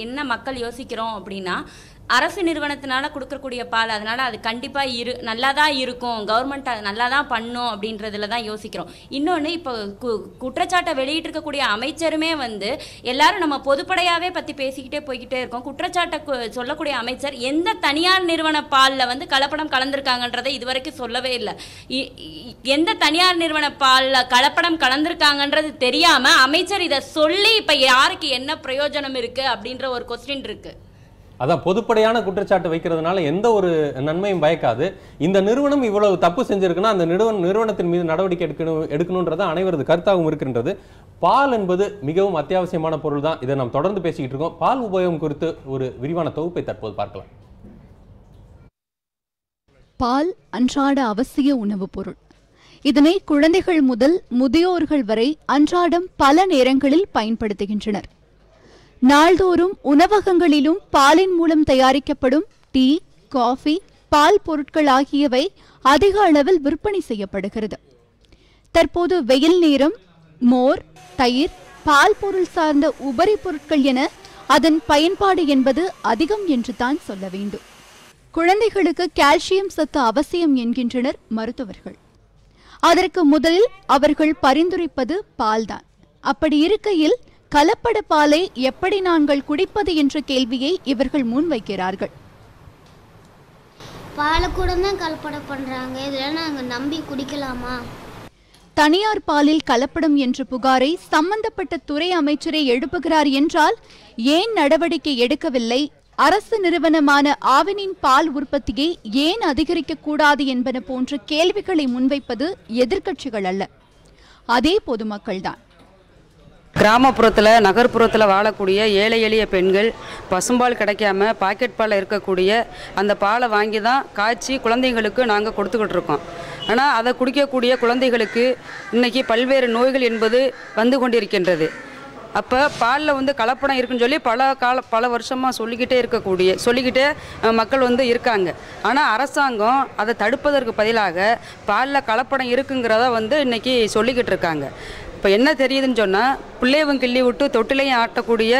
Speaker 7: என்ன மக்கள் யோசிக்கிறோம் அப்படின்னா, அரசு நிறுவனத்தினால கொடுக்கக்கூடிய பால், அதனால அது கண்டிப்பாக நல்லா தான் இருக்கும், கவர்மெண்ட் நல்லா தான் பண்ணும் அப்படின்றதுல தான் யோசிக்கிறோம். இன்னொன்று, இப்போ குற்றச்சாட்டை வெளியிட்டிருக்கக்கூடிய அமைச்சருமே வந்து எல்லாரும் நம்ம பொதுப்படையாகவே பற்றி பேசிக்கிட்டே போய்கிட்டே இருக்கோம். குற்றச்சாட்டை சொல்லக்கூடிய அமைச்சர் எந்த தனியார் நிறுவன பாலில் வந்து கலப்படம் கலந்துருக்காங்கன்றதை இதுவரைக்கும் சொல்லவே இல்லை. எந்த தனியார் நிறுவன பாலில் கலப்படம் கலந்துருக்காங்கன்றது தெரியாமல் அமைச்சர் இதை சொல்லி இப்போ யாருக்கு என்ன பிரயோஜனம் இருக்குது அப்படின்ற ஒரு கொஸ்டின் இருக்குது.
Speaker 1: அதான் பொதுப்படையான குற்றச்சாட்டு வைக்கிறதுனால எந்த ஒரு நன்மையும் பயக்காது. இந்த நிறுவனம் இவ்வளவு தப்பு செஞ்சிருக்குன்னா அந்த நிறுவனத்தின் மீது நடவடிக்கை எடுக்கணும்ன்றது அனைவரது கருத்தாகவும் இருக்கின்றது. பால் என்பது மிகவும் அத்தியாவசியமான பொருள் தான். இதை நாம் தொடர்ந்து பேசிக்கிட்டு இருக்கோம். பால் உபயோகம் குறித்து ஒரு விரிவான தொகுப்பை தற்போது பார்க்கலாம்.
Speaker 15: பால் அன்றாட அவசிய உணவுப் பொருள். இதனை குழந்தைகள் முதல் முதியோர்கள் வரை அன்றாடம் பல நேரங்களில் பயன்படுத்துகின்றனர். நாள்தோறும் உணவகங்களிலும் பாலின் மூலம் தயாரிக்கப்படும் டீ, காஃபி, பால் பொருட்கள் ஆகியவை அதிக அளவில் விற்பனை செய்யப்படுகிறது. தற்போது வெயில் நேரம் மோர், தயிர், பால் பொருள் சார்ந்த உபரி பொருட்கள் என அதன் பயன்பாடு என்பது அதிகம் என்று தான் சொல்ல வேண்டும். குழந்தைகளுக்கு கால்சியம் சத்து அவசியம் என்கின்றனர் மருத்துவர்கள். அதற்கு முதலில் அவர்கள் பரிந்துரைப்பது பால்தான். அப்படி இருக்கையில் கலப்பட பாலை எப்படி நாங்கள் குடிப்பது என்ற கேள்வியை இவர்கள் முன்வைக்கிறார்கள்.
Speaker 16: பாலை கூட தான் கலப்படம் பண்றாங்க, இதெல்லாம் நாங்க நம்பி குடிக்கலாமா?
Speaker 15: தனியார் பாலில் கலப்படம் என்ற புகாரை சம்பந்தப்பட்ட துறை அமைச்சரை எழுப்புகிறார் என்றால் ஏன் நடவடிக்கை எடுக்கவில்லை? அரசு நிறுவனமான ஆவினின் பால் உற்பத்தியை ஏன் அதிகரிக்க கூடாது என்பன போன்ற கேள்விகளை முன்வைப்பது எதிர்க்கட்சிகள் அல்ல, அதே பொதுமக்கள் தான்.
Speaker 17: கிராமப்புறத்தில் நகர்ப்புறத்தில் வாழக்கூடிய ஏழை எளிய பெண்கள் பசும்பால் கிடைக்காம பாக்கெட் பாலில் இருக்கக்கூடிய அந்த பாலை வாங்கி தான் காய்ச்சி குழந்தைங்களுக்கு நாங்கள் கொடுத்துக்கிட்டு இருக்கோம். ஆனால் அதை குடிக்கக்கூடிய குழந்தைகளுக்கு இன்றைக்கி பல்வேறு நோய்கள் என்பது வந்து கொண்டிருக்கின்றது. அப்போ பாலில் வந்து கலப்படம் இருக்குன்னு சொல்லி பல வருஷமாக சொல்லிக்கிட்டே மக்கள் வந்து இருக்காங்க. ஆனால் அரசாங்கம் அதை தடுப்பதற்கு பதிலாக பாலில் கலப்படம் இருக்குங்கிறத வந்து இன்றைக்கி சொல்லிக்கிட்டு இருக்காங்க. இப்போ என்ன தெரியுதுன்னு சொன்னால், பிள்ளையும் கிள்ளி விட்டு தொட்டிலையும் ஆட்டக்கூடிய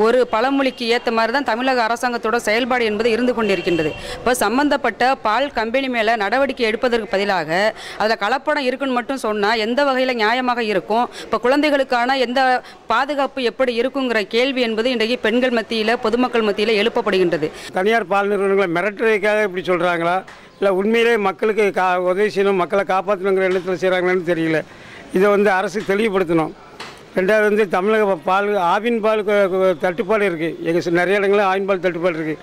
Speaker 17: ஒரு பழமொழிக்கு ஏற்ற மாதிரி தான் தமிழக அரசாங்கத்தோட செயல்பாடு என்பது இருந்து கொண்டிருக்கின்றது. இப்போ சம்பந்தப்பட்ட பால் கம்பெனி மேலே நடவடிக்கை எடுப்பதற்கு பதிலாக அதில் கலப்படம் இருக்குன்னு மட்டும் சொன்னால் எந்த வகையில் நியாயமாக இருக்கும்? இப்போ குழந்தைகளுக்கான எந்த பாதுகாப்பு எப்படி இருக்குங்கிற கேள்வி என்பது இன்றைக்கு பெண்கள் மத்தியில், பொதுமக்கள் மத்தியில் எழுப்பப்படுகின்றது.
Speaker 18: தனியார் பால் நிறுவனங்களை மிரட்டுறதுக்காக இப்படி சொல்கிறாங்களா, இல்லை உண்மையிலே மக்களுக்கு உதவி செய்யணும், மக்களை காப்பாற்றணுங்கிற எண்ணத்தில் செய்கிறாங்களான்னு தெரியல. இதை வந்து அரசு தெளிவுபடுத்தணும். ரெண்டாவது வந்து தமிழக பால் ஆவின் பால் தட்டுப்பாடு இருக்குது. எங்கள் நிறைய இடங்களில் ஆவின் பால் தட்டுப்பாடு இருக்குது.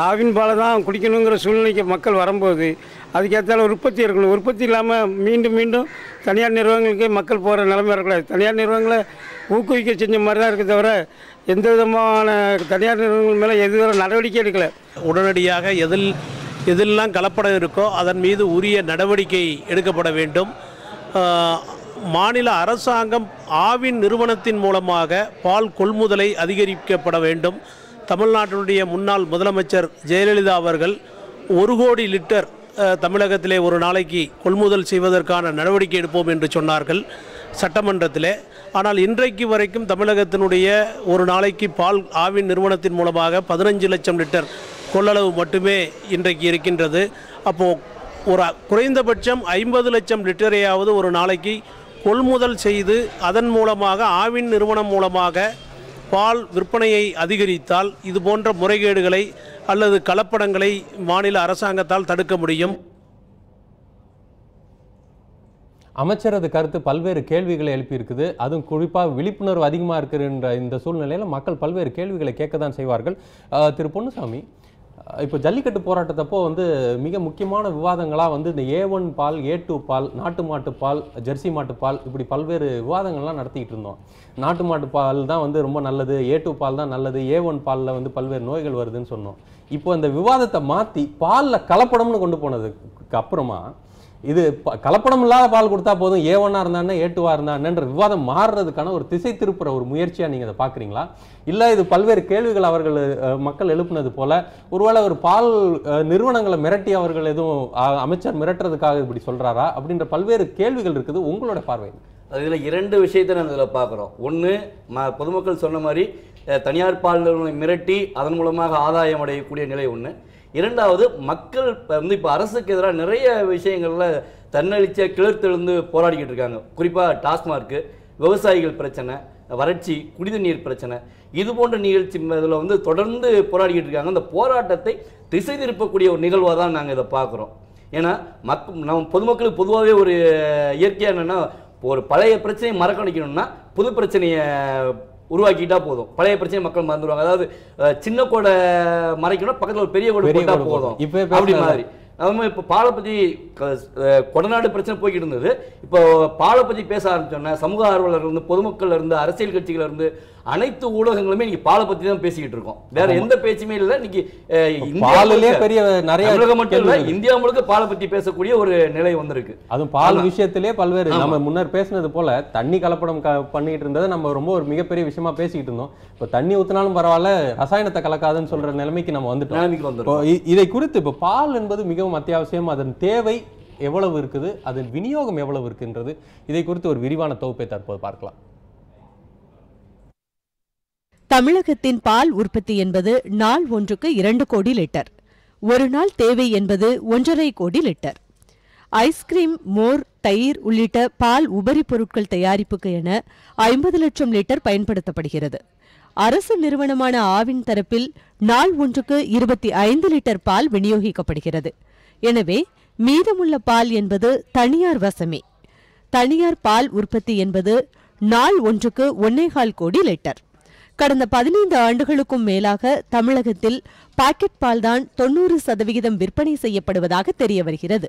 Speaker 18: ஆவின் பாலை தான் குடிக்கணுங்கிற சூழ்நிலைக்கு மக்கள் வரும்போது அதுக்கேற்றால உற்பத்தி இருக்கணும். உற்பத்தி இல்லாமல் மீண்டும் தனியார் நிறுவனங்களுக்கு மக்கள் போகிற நிலைமை இருக்கக்கூடாது. தனியார் நிறுவனங்களை ஊக்குவிக்க செஞ்ச மாதிரி தான் இருக்குது தவிர எந்த விதமான தனியார் நிறுவனங்கள் மேலே எதுவரை நடவடிக்கை எடுக்கலை.
Speaker 19: உடனடியாக எதெல்லாம் கலப்படம் இருக்கோ அதன் மீது உரிய நடவடிக்கை எடுக்கப்பட வேண்டும். மாநில அரசாங்கம் ஆவின் நிறுவனத்தின் மூலமாக பால் கொள்முதலை அதிகரிக்கப்பட வேண்டும். தமிழ்நாட்டினுடைய முன்னாள் முதலமைச்சர் ஜெயலலிதா அவர்கள் 1 கோடி லிட்டர் தமிழகத்திலே ஒரு நாளைக்கு கொள்முதல் செய்வதற்கான நடவடிக்கை எடுப்போம் என்று சொன்னார்கள் சட்டமன்றத்திலே. ஆனால் இன்றைக்கு வரைக்கும் தமிழகத்தினுடைய ஒரு நாளைக்கு பால் ஆவின் நிறுவனத்தின் மூலமாக 15 லட்சம் லிட்டர் கொள்ளளவு மட்டுமே இன்றைக்கு இருக்கின்றது. அப்போது ஒரு குறைந்தபட்சம் 50 லட்சம் லிட்டரையாவது ஒரு நாளைக்கு கொள்முதல் செய்து அதன் மூலமாக ஆவின் நிறுவனம் மூலமாக பால் விற்பனையை அதிகரித்தால் இது போன்ற முறைகேடுகளை அல்லது கலப்படங்களை மாநில அரசாங்கத்தால் தடுக்க முடியும்.
Speaker 1: அமைச்சரது கருத்து பல்வேறு கேள்விகளை எழுப்பியிருக்குது. அதுவும் குறிப்பாக விழிப்புணர்வு அதிகமாக இருக்கிற இந்த சூழ்நிலையில் மக்கள் பல்வேறு கேள்விகளை கேட்க தான் செய்வார்கள். திரு பொன்னுசாமி, இப்போ ஜல்லிக்கட்டு போராட்டத்தப்போ வந்து மிக முக்கியமான விவாதங்களாக வந்து இந்த A1 பால், A2 பால், நாட்டு மாட்டு பால், ஜெர்சி மாட்டு பால், இப்படி பல்வேறு விவாதங்கள்லாம் நடத்திக்கிட்டு இருந்தோம். நாட்டு மாட்டு பால் தான் வந்து ரொம்ப நல்லது, A2 பால் தான் நல்லது, A1 பாலில் வந்து பல்வேறு நோய்கள் வருதுன்னு சொன்னோம். இப்போ இந்த விவாதத்தை மாற்றி பாலில் கலப்படம்னு கொண்டு போனதுக்கு அப்புறமா இது கலப்படம் இல்லாத பால் கொடுத்தா போதும், A1 இருந்தானே A2 இருந்தானேன்ற விவாதம் மாறுறதுக்கான ஒரு திசை திருப்புற ஒரு முயற்சியா நீங்க அதை பாக்குறீங்களா? இல்ல இது பல்வேறு கேள்விகள் அவர்கள் மக்கள் எழுப்புனது போல ஒருவேளை ஒரு பால் நிறுவனங்களை மிரட்டி அவர்கள் எதுவும் அமைச்சர் மிரட்டுறதுக்காக இப்படி சொல்றாரா அப்படின்ற பல்வேறு கேள்விகள் இருக்குது. உங்களோட பார்வை?
Speaker 6: இதுல 2 விஷயத்தை நம்ம இதில் பார்க்குறோம். ஒன்று, பொதுமக்கள் சொன்ன மாதிரி தனியார் பால் நிறுவனங்களை மிரட்டி அதன் மூலமாக ஆதாயம் அடையக்கூடிய நிலை ஒன்று. இரண்டாவது, மக்கள் வந்து இப்போ அரசுக்கு எதிராக நிறைய விஷயங்கள்ல தன்னெழுச்சியை கிளர்த்தெழுந்து போராடிக்கிட்டு இருக்காங்க. குறிப்பாக டாஸ்மார்க்கு, விவசாயிகள் பிரச்சனை, வறட்சி, குடிநீர் பிரச்சனை, இது போன்ற நிகழ்ச்சி இதில் வந்து தொடர்ந்து போராடிக்கிட்டு இருக்காங்க. அந்த போராட்டத்தை திசை திருப்பக்கூடிய ஒரு நிகழ்வாக தான் நாங்கள் இதை பார்க்குறோம். ஏன்னா நம்ம பொதுமக்களுக்கு பொதுவாகவே ஒரு இயற்கையாக என்னென்னா, ஒரு பழைய பிரச்சனையை மறக்கணிக்கணும்னா புது பிரச்சனையை உருவாக்கிட்டா போதும். பழைய பிரச்சனை மக்கள் மறந்துடுவாங்க. அதாவது சின்ன கோடை மறைக்கணும், பக்கத்தில் ஒரு பெரிய கோடை போட்டா போதும் அப்படி மாதிரி. அதுமாதிரி இப்போ பாலை பற்றி கொடநாடு பிரச்சனை போய்கிட்டு இருந்தது. இப்போ பாலை பற்றி பேச ஆரம்பிச்சோன்னா சமூக ஆர்வலர்கள் இருந்து, பொதுமக்கள் இருந்து, அரசியல் கட்சிகள் இருந்து, அனைத்து ஊடகங்களுமே இன்னைக்கு பாலை பத்தி தான் பேசிக்கிட்டு இருக்கோம். வேற எந்த பேச்சுமே இல்லை. இன்னைக்கு தமிழகம் மட்டும் இல்ல, இந்தியா முழுக்க பாலை பத்தி பேசக்கூடிய ஒரு நிலை வந்திருக்கு.
Speaker 1: அதுவும் பால் விஷயத்திலே பல்வேறு நம்ம முன்னர் பேசினது போல தண்ணி கலப்படம் பண்ணிட்டு இருந்ததை நம்ம ரொம்ப ஒரு மிகப்பெரிய விஷயமா பேசிக்கிட்டு இருந்தோம். இப்போ தண்ணி ஊத்தினாலும் பரவாயில்ல, ரசாயனத்தை கலக்காதுன்னு சொல்ற நிலைமைக்கு நம்ம வந்துட்டோம். இதை குறித்து இப்போ பால் என்பது மிகவும் அத்தியாவசியம். அதன் தேவை எவ்வளவு இருக்குது, அதன் விநியோகம் எவ்வளவு இருக்குன்றது, இதை குறித்து ஒரு விரிவான தொகுப்பை தற்போது பார்க்கலாம்.
Speaker 9: தமிழகத்தின் பால் உற்பத்தி என்பது நாள் ஒன்றுக்கு 2 கோடி லிட்டர். ஒரு நாள் தேவை என்பது 1.5 கோடி லிட்டர். ஐஸ்கிரீம், மோர், தயிர் உள்ளிட்ட பால் உபரி பொருட்கள் தயாரிப்புக்கு என 50 லட்சம் லிட்டர் பயன்படுத்தப்படுகிறது. அரசு நிறுவனமான ஆவின் தரப்பில் நாள் ஒன்றுக்கு 25 லிட்டர் பால் விநியோகிக்கப்படுகிறது. எனவே மீதமுள்ள பால் என்பது தனியார் வசமே. தனியார் பால் உற்பத்தி என்பது நாள் ஒன்றுக்கு 1.25 கோடி லிட்டர். கடந்த 15 ஆண்டுகளுக்கும் மேலாக தமிழகத்தில் பாக்கெட் பால்தான் 90% விற்பனை செய்யப்படுவதாக தெரிய வருகிறது.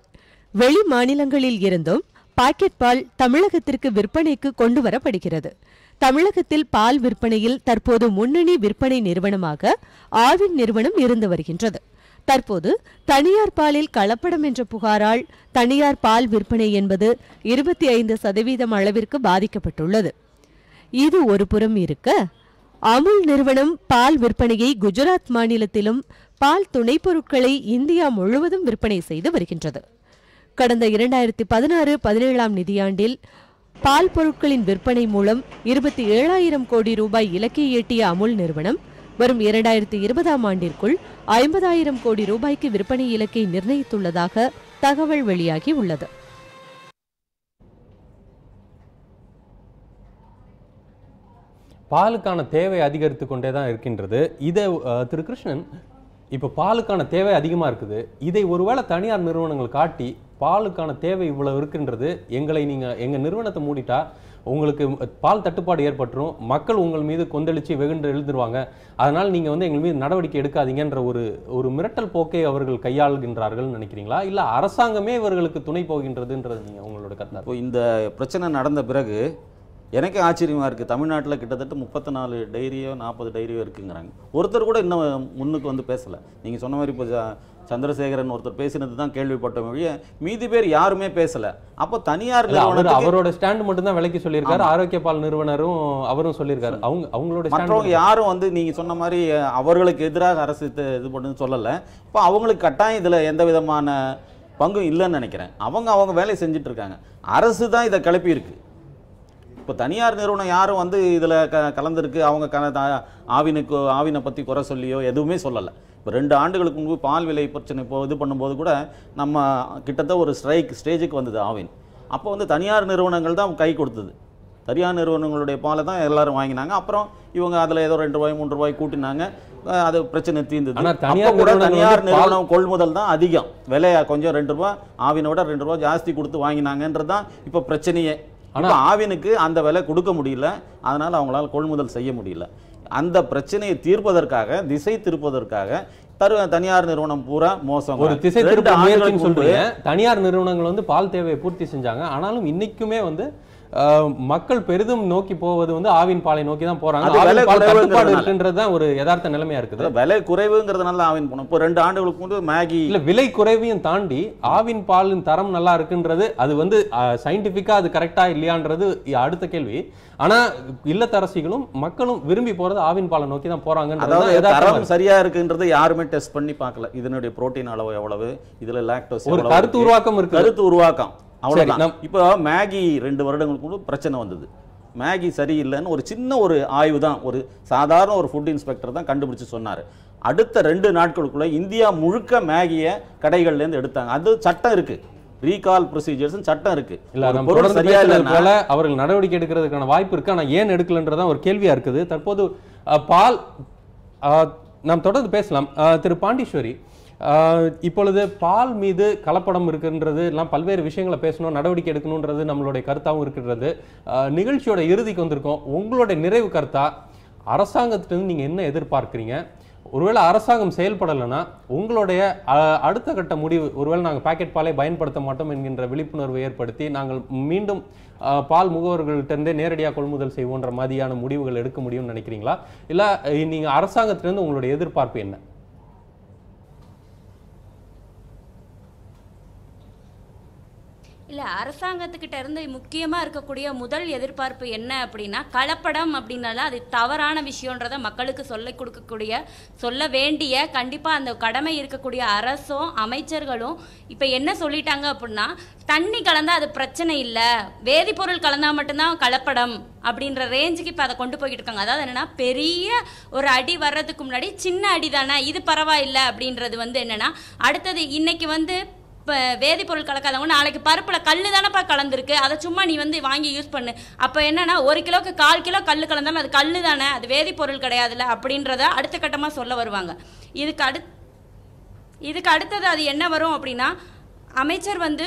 Speaker 9: வெளி மாநிலங்களில் இருந்தும் பாக்கெட் பால் தமிழகத்திற்கு விற்பனைக்கு கொண்டு வரப்படுகிறது. தமிழகத்தில் பால் விற்பனையில் தற்போது முன்னணி விற்பனை நிறுவனமாக ஆவின் நிறுவனம் இருந்து வருகின்றது. தற்போது தனியார் பாலில் கலப்படம் என்ற புகாரால் தனியார் பால் விற்பனை என்பது 25% அளவிற்கு பாதிக்கப்பட்டுள்ளது. இது ஒரு புறம் இருக்க, அமுல் நிறுவனம் பால் விற்பனையை குஜராத் மாநிலத்திலும் பால் துணைப் பொருட்களை இந்தியா முழுவதும் விற்பனை செய்து வருகின்றது. கடந்த 2016-17 நிதியாண்டில் பால் பொருட்களின் விற்பனை மூலம் 27,000 கோடி ரூபாய் இலக்கை எட்டிய அமுல் நிறுவனம் வரும் 2020 ஆண்டிற்குள் 50,000 கோடி ரூபாய்க்கு விற்பனை இலக்கை நிர்ணயித்துள்ளதாக தகவல் வெளியாகி உள்ளது.
Speaker 1: பாலுக்கான தேவை அதிகரித்து கொண்டே தான் இருக்கின்றது. இதை திரு கிருஷ்ணன், இப்போ பாலுக்கான தேவை அதிகமாக இருக்குது, இதை ஒருவேளை தனியார் நிறுவனங்கள் காட்டி பாலுக்கான தேவை இவ்வளவு இருக்குன்றது, எங்கள் நிறுவனத்தை மூடிட்டா உங்களுக்கு பால் தட்டுப்பாடு ஏற்பட்டுரும், மக்கள் உங்கள் மீது கொந்தளிச்சு வெகுண்டு எழுந்துருவாங்க, அதனால் நீங்கள் வந்து எங்கள் மீது நடவடிக்கை எடுக்காதீங்கன்ற ஒரு மிரட்டல் போக்கை அவர்கள் கையாளுகின்றார்கள் நினைக்கிறீங்களா? இல்லை அரசாங்கமே இவர்களுக்கு துணை போகின்றதுன்றது நீங்கள் உங்களோட கருத்து?
Speaker 5: இப்போ இந்த பிரச்சனை நடந்த பிறகு எனக்கே ஆச்சரியமாக இருக்குது. தமிழ்நாட்டில் கிட்டத்தட்ட 34 டைரியோ 40 டைரியோ இருக்குங்கிறாங்க. ஒருத்தர் கூட இன்னும் முன்னுக்கு வந்து பேசலை. நீங்கள் சொன்ன மாதிரி இப்போ சந்திரசேகரன் ஒருத்தர் பேசினது தான் கேள்விப்பட்ட வழிய மீதி பேர் யாருமே பேசலை. அப்போ தனியார்
Speaker 1: அவரோட ஸ்டாண்ட் மட்டும் தான் விலைக்கு சொல்லியிருக்காரு. ஆரோக்கிய பால் நிறுவனரும் அவரும் சொல்லியிருக்காரு. அவங்களோட
Speaker 5: மற்றவங்க யாரும் வந்து நீங்கள் சொன்ன மாதிரி அவர்களுக்கு எதிராக அரசு இது பண்ணுன்னு சொல்லலை. இப்போ அவங்களுக்கு கட்டாயம் இதில் எந்த விதமான பங்கும் இல்லைன்னு நினைக்கிறேன். அவங்க வேலையை செஞ்சுட்டு இருக்காங்க. அரசு தான் இதை கிளப்பியிருக்கு. இப்போ தனியார் நிறுவனம் யாரும் வந்து இதில் கலந்துருக்கு, அவங்க ஆவினை பற்றி குறை சொல்லியோ எதுவுமே சொல்லலை. இப்போ 2 ஆண்டுகளுக்கு முன்பு பால் விலை பிரச்சனை இது பண்ணும்போது கூட நம்ம கிட்டத்தட்ட ஒரு ஸ்டேஜுக்கு வந்தது ஆவின். அப்போ வந்து தனியார் நிறுவனங்கள் தான் கை கொடுத்தது. தனியார் நிறுவனங்களுடைய பாலை தான் எல்லாரும் வாங்கினாங்க. அப்புறம் இவங்க அதில் ஏதோ 2 ரூபாய் 3 ரூபாய் கூட்டினாங்க, அது பிரச்சனை தீர்ந்தது. தனியார் நிறுவனம் கொள்முதல் தான் அதிகம், விலை கொஞ்சம் 2 ரூபாய் ஆவினோட 2 ரூபாய் ஜாஸ்தி கொடுத்து வாங்கினாங்கன்றது தான் இப்போ பிரச்சனையே. ஆனால் ஆவினுக்கு அந்த விலை கொடுக்க முடியல, அதனால் அவங்களால கொள்முதல் செய்ய முடியல. அந்த பிரச்சனையை தீர்ப்பதற்காக, திசை திருப்பதற்காக தனியார் நிறுவனம் பூரா மோசம்.
Speaker 1: ஒரு திசை திருப்ப முயற்சின்னு சொல்றீங்க. தனியார் நிறுவனங்கள் வந்து பால் தேவையை பூர்த்தி செஞ்சாங்க. ஆனாலும் இன்னைக்குமே வந்து மக்கள் பெரிதும் நோக்கி போவது வந்து ஆவின் பாலை நோக்கி தான் போறாங்க.
Speaker 5: அது
Speaker 1: ஆவின்
Speaker 5: விலை
Speaker 1: பால் தட்டுப்பாடு
Speaker 5: குறைவுங்கிறதுனால.
Speaker 1: இருக்குன்றது தான் ஒரு யதார்த்த நிலைமையா இருக்குது.
Speaker 5: விலை குறைவுங்கிறதுனால ஆவின் போனோம். இப்போ 2 ஆண்டுகளுக்கு முன்பு மேகி
Speaker 1: இல்ல விலை குறைவையும் தாண்டி ஆவின் பாலின் தரம் நல்லா இருக்குன்றது அது வந்து சயின்டிபிக்கா அது கரெக்டா இல்லையான்றது அடுத்த கேள்வி. ஆனா இல்லத்தரசிகளும் மக்களும் விரும்பி போறது ஆவின் பாலை நோக்கி தான் போறாங்கன்றது
Speaker 5: தரம் சரியா இருக்குன்றது யாருமே டெஸ்ட் பண்ணி பார்க்கல. இதனுடைய புரோட்டீன் அளவு எவ்வளவு, இதுல லாக்டோஸ்
Speaker 1: ஒரு கருத்து உருவாக்கம் இருக்கு.
Speaker 5: கருத்து உருவாக்கம் அவ்வளவுதான். இப்போ மேகி 2 வருடங்களுக்கு முன்பு பிரச்சனை வந்தது. மேகி சரியில்லைன்னு ஒரு சின்ன ஒரு ஆய்வு தான், ஒரு சாதாரண ஒரு ஃபுட் இன்ஸ்பெக்டர் தான் கண்டுபிடிச்சு சொன்னார். அடுத்த 2 நாட்களுக்குள்ள இந்தியா முழுக்க மேகியை கடைகள்லேருந்து எடுத்தாங்க. அது சட்டம் இருக்கு, ரீகால் ப்ரொசீஜர்ஸ் சட்டம் இருக்கு.
Speaker 1: இல்ல நம்ம தொடர்ந்து பேசுறது போல அவர்கள் நடவடிக்கை எடுக்கிறதுக்கான வாய்ப்பு இருக்கு. ஆனா ஏன் எடுக்கலன்றதான் ஒரு கேள்வியா இருக்குது. தற்போது பால் நாம் தொடர்ந்து பேசலாம். திரு பாண்டீஸ்வரி, இப்பொழுது பால் மீது கலப்படம் இருக்குன்றது எல்லாம் பல்வேறு விஷயங்களை பேசணும், நடவடிக்கை எடுக்கணுன்றது நம்மளுடைய கருத்தாகவும் இருக்கிறது. நிகழ்ச்சியோட இறுதிக்கு வந்திருக்கோம். உங்களுடைய நிறைவு கருத்தா அரசாங்கத்திலிருந்து நீங்க என்ன எதிர்பார்க்கிறீங்க? ஒருவேளை அரசாங்கம் செயல்படலைன்னா உங்களுடைய அடுத்த கட்ட முடிவு, ஒருவேளை நாங்கள் பாக்கெட் பாலை பயன்படுத்த மாட்டோம் என்கின்ற விழிப்புணர்வை ஏற்படுத்தி நாங்கள் மீண்டும் பால் முகவர்கள்ட்டே நேரடியாக கொள்முதல் செய்வோன்ற மாதிரியான முடிவுகள் எடுக்க முடியும்னு நினைக்கிறீங்களா? இல்லை நீங்கள் அரசாங்கத்திலிருந்து உங்களுடைய எதிர்பார்ப்பு என்ன?
Speaker 7: இல்லை, அரசாங்கத்துக்கிட்ட இருந்து முக்கியமாக இருக்கக்கூடிய முதல் எதிர்பார்ப்பு என்ன அப்படின்னா, கலப்படம் அப்படின்னால அது தவறான விஷயன்றதை மக்களுக்கு சொல்ல வேண்டிய கண்டிப்பாக அந்த கடமை இருக்கக்கூடிய அரசும் அமைச்சர்களும் இப்போ என்ன சொல்லிட்டாங்க அப்படின்னா, தண்ணி கலந்தால் அது பிரச்சனை இல்லை, வேதிப்பொருள் கலந்தால் மட்டும்தான் கலப்படம் அப்படின்ற ரேஞ்சுக்கு இப்போ அதை கொண்டு போய்கிட்டு இருக்காங்க. அதாவது என்னென்னா, பெரிய ஒரு அடி வர்றதுக்கு முன்னாடி சின்ன அடி தானே இது பரவாயில்லை அப்படின்றது வந்து என்னென்னா, அடுத்தது இன்னைக்கு வந்து இப்போ வேதிப்பொருள் கலக்காதவங்க நாளைக்கு பருப்பில் கல் தானேப்பா கலந்துருக்கு, அதை சும்மா நீ வந்து வாங்கி யூஸ் பண்ணு. அப்போ என்னன்னா 1 கிலோக்கு 1/4 கிலோ கல் கலந்தாலும் அது கல் தானே, அது வேதிப்பொருள் கிடையாதுல்ல அப்படின்றத அடுத்த கட்டமாக சொல்ல வருவாங்க. இதுக்கு அடுத்தது அது என்ன வரும் அப்படின்னா, அமைச்சர் வந்து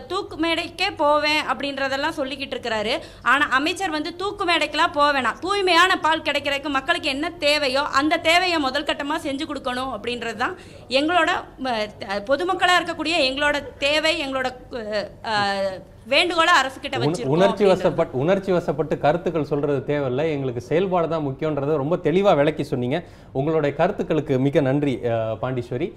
Speaker 7: தூக்கு மேடைக்கே போவேன் அப்படின்றதெல்லாம் சொல்லிக்கிட்டு இருக்கிறாரு. ஆனால் அமைச்சர் வந்து தூக்கு மேடைக்கெல்லாம் போவேணாம், தூய்மையான பால் கிடைக்கிறதுக்கு மக்களுக்கு என்ன தேவையோ அந்த தேவையை முதல் கட்டமாக செஞ்சு கொடுக்கணும் அப்படின்றது தான் எங்களோட பொதுமக்களாக இருக்கக்கூடிய எங்களோட தேவை, எங்களோட வேண்டுகோளை அரசுக்கிட்ட வச்சு.
Speaker 1: உணர்ச்சி வசப்பட்டு கருத்துக்கள் சொல்றது தேவையில்லை, எங்களுக்கு செயல்பாடு தான் முக்கியன்றதை ரொம்ப தெளிவாக விளக்கி சொன்னீங்க. உங்களுடைய கருத்துக்களுக்கு மிக நன்றி பாண்டீஸ்வரி.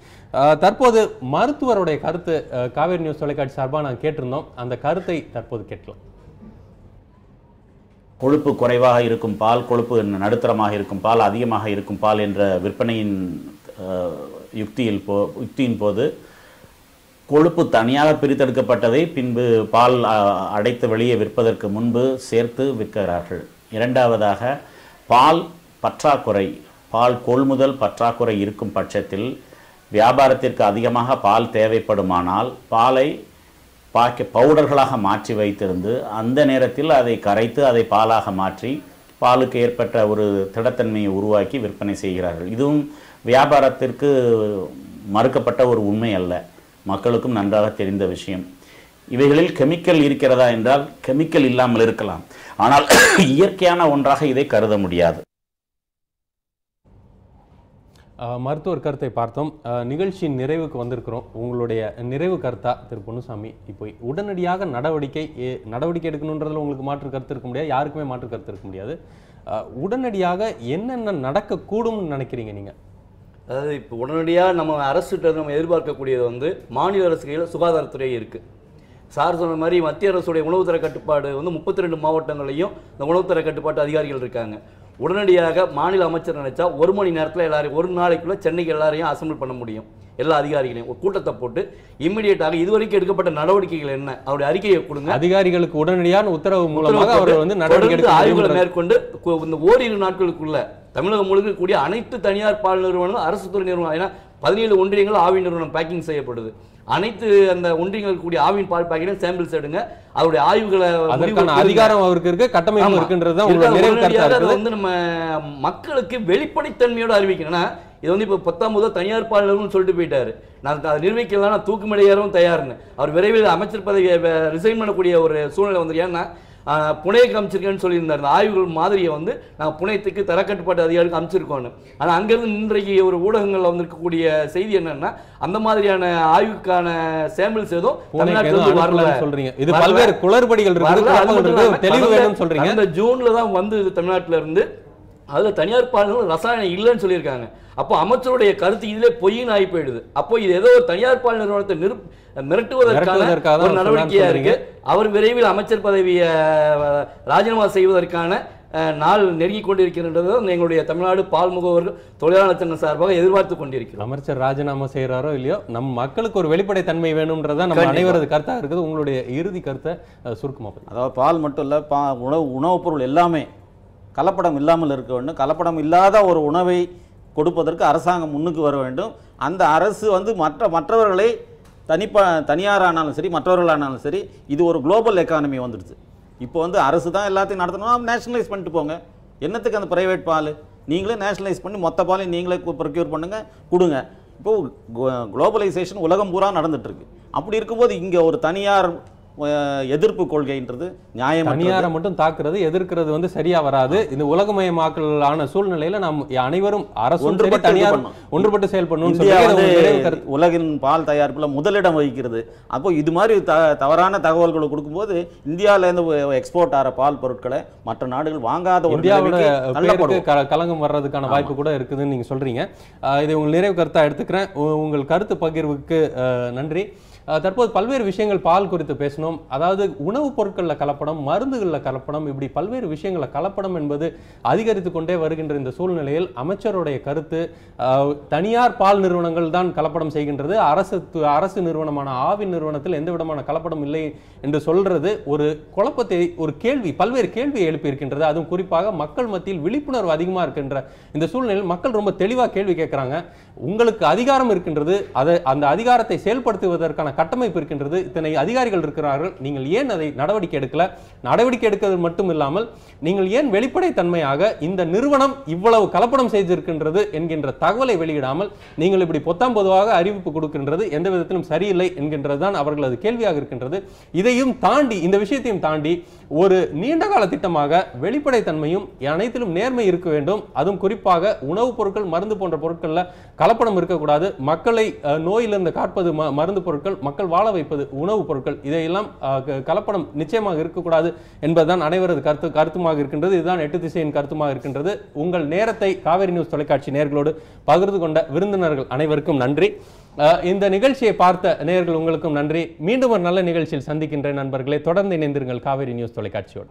Speaker 1: தற்போது மருத்துவருடைய கருத்து காவேரி நியூஸ் தொலைக்காட்சி சார்பாக நாங்கள் கேட்டிருந்தோம். அந்த கருத்தை தற்போது கேட்கலாம்.
Speaker 5: கொழுப்பு குறைவாக இருக்கும் பால், கொழுப்பு நடுத்தரமாக இருக்கும் பால், அதிகமாக இருக்கும் பால் என்ற விற்பனையின் யுக்தியின் போது கொழுப்பு தனியாக பிரித்தெடுக்கப்பட்டதை பின்பு பால் அடைத்து வெளியே விற்பதற்கு முன்பு சேர்த்து விற்கிறார்கள். இரண்டாவதாக பால் பற்றாக்குறை, பால் கொள்முதல் பற்றாக்குறை இருக்கும் பட்சத்தில் வியாபாரத்திற்கு அதிகமாக பால் தேவைப்படுமானால் பாலை பவுடர்களாக மாற்றி வைத்திருந்து அந்த நேரத்தில் அதை கரைத்து அதை பாலாக மாற்றி பாலுக்கு ஏற்பட்ட ஒரு திடத்தன்மையை உருவாக்கி விற்பனை செய்கிறார்கள். இதுவும் வியாபாரத்திற்கு மறுக்கப்பட்ட ஒரு உண்மை அல்ல, மக்களுக்கும் நன்றாக தெரிந்த விஷயம். இவைகளில் கெமிக்கல் இருக்கிறதா என்றால் கெமிக்கல் இல்லாமல் இருக்கலாம், ஆனால் இயற்கையான ஒன்றாக இதை கருத முடியாது.
Speaker 1: மருத்துவர் கருத்தை பார்த்தோம். நிகழ்ச்சியின் நிறைவுக்கு வந்திருக்கிறோம். உங்களுடைய நிறைவு கருத்தா திரு பொன்னுசாமி, இப்போ உடனடியாக நடவடிக்கை எடுக்கணுன்றதுல உங்களுக்கு மாற்று கருத்து இருக்க முடியாது, யாருக்குமே மாற்று கருத்து இருக்க முடியாது. உடனடியாக என்னென்ன நடக்கக்கூடும்னு நினைக்கிறீங்க நீங்க?
Speaker 6: அதாவது இப்போ உடனடியாக நம்ம அரசுகிட்ட நம்ம எதிர்பார்க்கக்கூடியது வந்து மாநில அரசு கையில் சுகாதாரத்துறை இருக்குது. சார் சொன்ன மாதிரி மத்திய அரசுடைய உணவுத்தர கட்டுப்பாடு வந்து 32 மாவட்டங்களையும் இந்த உணவுத்தர கட்டுப்பாட்டு அதிகாரிகள் இருக்காங்க. உடனடியாக மாநில அமைச்சர் நினைச்சா 1 மணி நேரத்தில் எல்லாரையும், ஒரு நாளைக்குள்ளே சென்னைக்கு எல்லாரையும் அசம்பிள் பண்ண முடியும். எல்லா அதிகாரிகளையும் ஒரு கூட்டத்தை போட்டு இம்மிடியேட்டாக இதுவரைக்கும் எடுக்கப்பட்ட நடவடிக்கைகள் என்ன, அவருடைய அறிக்கையை கொடுங்க.
Speaker 1: அதிகாரிகளுக்கு உடனடியான உத்தரவு மூலமாக அவர்கள் வந்து நடவடிக்கை
Speaker 6: ஆய்வுகளை மேற்கொண்டு இந்த ஓரிரு நாட்களுக்குள்ள தமிழகம் முழுக்க கூடிய அனைத்து தனியார் பால் நிறுவனங்களும் அரசு துறை நிறுவனம், ஏன்னா 17 ஒன்றியங்கள் ஆவின் நிறுவனம் பேக்கிங் செய்யப்படுது. அனைத்து அந்த ஒன்றியங்களுக்கு கூடிய ஆவின் பால் பாக்கெட்டும் சாம்பிள்ஸ் எடுங்க, அவருடைய ஆய்வுகளை
Speaker 1: அதற்கான அதிகாரம் அவருக்கு இருக்கு, கட்டமைப்பு இருக்குன்றது
Speaker 6: வந்து நம்ம மக்களுக்கு வெளிப்படைத்தன்மையோடு அறிவிக்கணும்னா, இது வந்து இப்போ 19 தனியார் பால் நிறுவனம் சொல்லிட்டு போயிட்டாரு, நான் அதை நிர்வகிக்கலாம், நான் தூக்குமடையாரும் தயார்னு. அவர் விரைவில் அமைச்சர் பதவியை ரிசைன் பண்ணக்கூடிய ஒரு சூழ்நிலை வந்து, ஏன்னா புனேக்கு அமைச்சிருக்கேன்னு சொல்லியிருந்தார். இந்த ஆய்வுகள் மாதிரியை வந்து நாங்கள் புனேத்துக்கு தரக்கட்டுப்பாட்டு அதிகாரிகளுக்கு அமைச்சிருக்கோன்னு. ஆனால் அங்கேருந்து இன்றைக்கு ஒரு ஊடகங்களில் வந்திருக்கக்கூடிய செய்தி என்னன்னா, அந்த மாதிரியான ஆய்வுக்கான சாம்பிள்ஸ் எதுவும் தமிழ்நாட்டிலிருந்து வரல
Speaker 1: சொல்றீங்க. இது பல்வேறு குளறுபடிகள் இருக்கு, தெளிவு வேணும்னு சொல்றீங்க.
Speaker 6: அந்த ஜூன்ல தான் வந்து தமிழ்நாட்டில இருந்து அதுல தனியார் பால்கள் ரசாயனம் இல்லைன்னு சொல்லியிருக்காங்க. அப்போ அமைச்சருடைய கருத்து இதிலே பொய்ன்னு ஆகி போயிடுது. அப்போ இது ஏதோ ஒரு தனியார் பால் நிறுவனத்தை மிரட்டுவதற்கான ஒரு நடவடிக்கையா இருக்கு. அவர் விரைவில் அமைச்சர் பதவியை ராஜினாமா செய்வதற்கான நாள் நெருங்கி கொண்டிருக்கின்றது எங்களுடைய தமிழ்நாடு பால் முகவர்கள் தொழிலாளர் சங்கம் சார்பாக எதிர்பார்த்து கொண்டிருக்கிறோம்.
Speaker 1: அமைச்சர் ராஜினாமா செய்யறாரோ இல்லையோ, நம் மக்களுக்கு ஒரு வெளிப்படை தன்மை வேணும்ன்றதான் நம்ம அனைவரது கருத்தா இருக்குது. உங்களுடைய இறுதி கருத்தை சுருக்கமா?
Speaker 5: அதாவது பால் மட்டும் இல்ல, உணவுப் பொருள் எல்லாமே கலப்படம் இல்லாமல் இருக்க வேண்டும். கலப்படம் இல்லாத ஒரு உணவை கொடுப்பதற்கு அரசாங்கம் முன்னுக்கு வர வேண்டும். அந்த அரசு வந்து மற்றவர்களை தனியாரானாலும் சரி, மற்றவர்களானாலும் சரி, இது ஒரு குளோபல் எக்கானமி வந்துடுச்சு. இப்போ வந்து அரசு தான் எல்லாத்தையும் நடத்தணும், நேஷனலைஸ் பண்ணிட்டு போங்க. என்னத்துக்கு அந்த பிரைவேட் பால்? நீங்களே நேஷனலைஸ் பண்ணி மொத்த பாலையும் நீங்களே ப்ரொக்யூர் பண்ணுங்க, கொடுங்க. இப்போது குளோபலைசேஷன் உலகம் பூரா நடந்துட்டு இருக்கு. அப்படி இருக்கும்போது இங்கே ஒரு தனியார் எதிர்ப்பு கொள்கைன்றது நியாயம்.
Speaker 1: தனியாரை மட்டும் தாக்குறது எதிர்க்கிறது வந்து சரியா வராது. இந்த உலகமயமாக்கலான சூழ்நிலையில நாம் அனைவரும் அரசு ஒன்றுபட்டு செயல்படணும்.
Speaker 5: உலகின் பால் தயாரிப்புல முதலிடம் வகிக்கிறது. அப்போ இது மாதிரி தவறான தகவல்களை கொடுக்கும்போது இந்தியாவில இருந்து எக்ஸ்போர்ட் ஆகிற பால் பொருட்களை மற்ற நாடுகள் வாங்காத
Speaker 1: இந்தியாவோட கலங்கம் வர்றதுக்கான வாய்ப்பு கூட இருக்குதுன்னு நீங்க சொல்றீங்க. இதை உங்கள் நிறைவு கருத்தா எடுத்துக்கிறேன். உங்கள் கருத்து பகிர்வுக்கு நன்றி. தற்போது பல்வேறு விஷயங்கள் பால் குறித்து பேசணும். அதாவது உணவுப் பொருட்களில் கலப்படம், மருந்துகளில் கலப்படம், இப்படி பல்வேறு விஷயங்களில் கலப்படம் என்பது அதிகரித்து கொண்டே வருகின்ற இந்த சூழ்நிலையில் அமைச்சருடைய கருத்து தனியார் பால் நிறுவனங்கள் தான் கலப்படம் செய்கின்றது, அரசு நிறுவனமான ஆவின் நிறுவனத்தில் எந்த விதமான கலப்படம் இல்லை என்று சொல்றது ஒரு குழப்பத்தை, ஒரு கேள்வி, பல்வேறு கேள்வியை எழுப்பி இருக்கின்றது. அதுவும் குறிப்பாக மக்கள் மத்தியில் விழிப்புணர்வு அதிகமாக இருக்கின்ற இந்த சூழ்நிலையில் மக்கள் ரொம்ப தெளிவாக கேள்வி கேட்கிறாங்க. உங்களுக்கு அதிகாரம் இருக்கின்றது, அந்த அதிகாரத்தை செயல்படுத்துவதற்கான கட்டமைப்பு இருக்கின்றது, இத்தனை அதிகாரிகள் இருக்கிறார்கள், நீங்கள் ஏன் அதை நடவடிக்கை எடுக்கல? நடவடிக்கை எடுக்கிறது மட்டும் இல்லாமல் நீங்கள் ஏன் வெளிப்படை தன்மையாக இந்த நிறுவனம் இவ்வளவு கலப்படம் செய்திருக்கின்றது என்கின்ற தகவலை வெளியிடாமல் நீங்கள் இப்படி பொத்தாம் பொதுவாக அறிவிப்பு கொடுக்கின்றது எந்த விதத்திலும் சரியில்லை என்கின்றது தான் அவர்களது கேள்வியாக இருக்கின்றது. இதையும் தாண்டி, இந்த விஷயத்தையும் தாண்டி ஒரு நீண்டகால திட்டமாக வெளிப்படை தன்மையும் அனைத்திலும் நேர்மை இருக்க வேண்டும். அதுவும் குறிப்பாக உணவுப் பொருட்கள், மருந்து போன்ற பொருட்கள்ல கலப்படம் இருக்கக்கூடாது. மக்களை நோயிலிருந்து காப்பது மருந்து பொருட்கள், மக்கள் வாழ வைப்பது உணவுப் பொருட்கள், இதையெல்லாம் கலப்படம் நிச்சயமாக இருக்கக்கூடாது என்பதுதான் அனைவரது கருத்துமாக இருக்கின்றது. இதுதான் 8 திசையின் கருத்துமாக இருக்கின்றது. உங்கள் நேரத்தை காவேரி நியூஸ் தொலைக்காட்சி நேயர்களோடு பகிர்ந்து கொண்ட விருந்தினர்கள் அனைவருக்கும் நன்றி. இந்த நிகழ்ச்சியை பார்த்த நேயர்கள் உங்களுக்கும் நன்றி. மீண்டும் ஒரு நல்ல நிகழ்ச்சியில் சந்திக்கின்ற நண்பர்களை தொடர்ந்து இணைந்திருங்கள் காவேரி நியூஸ் தொலைக்காட்சியோடு.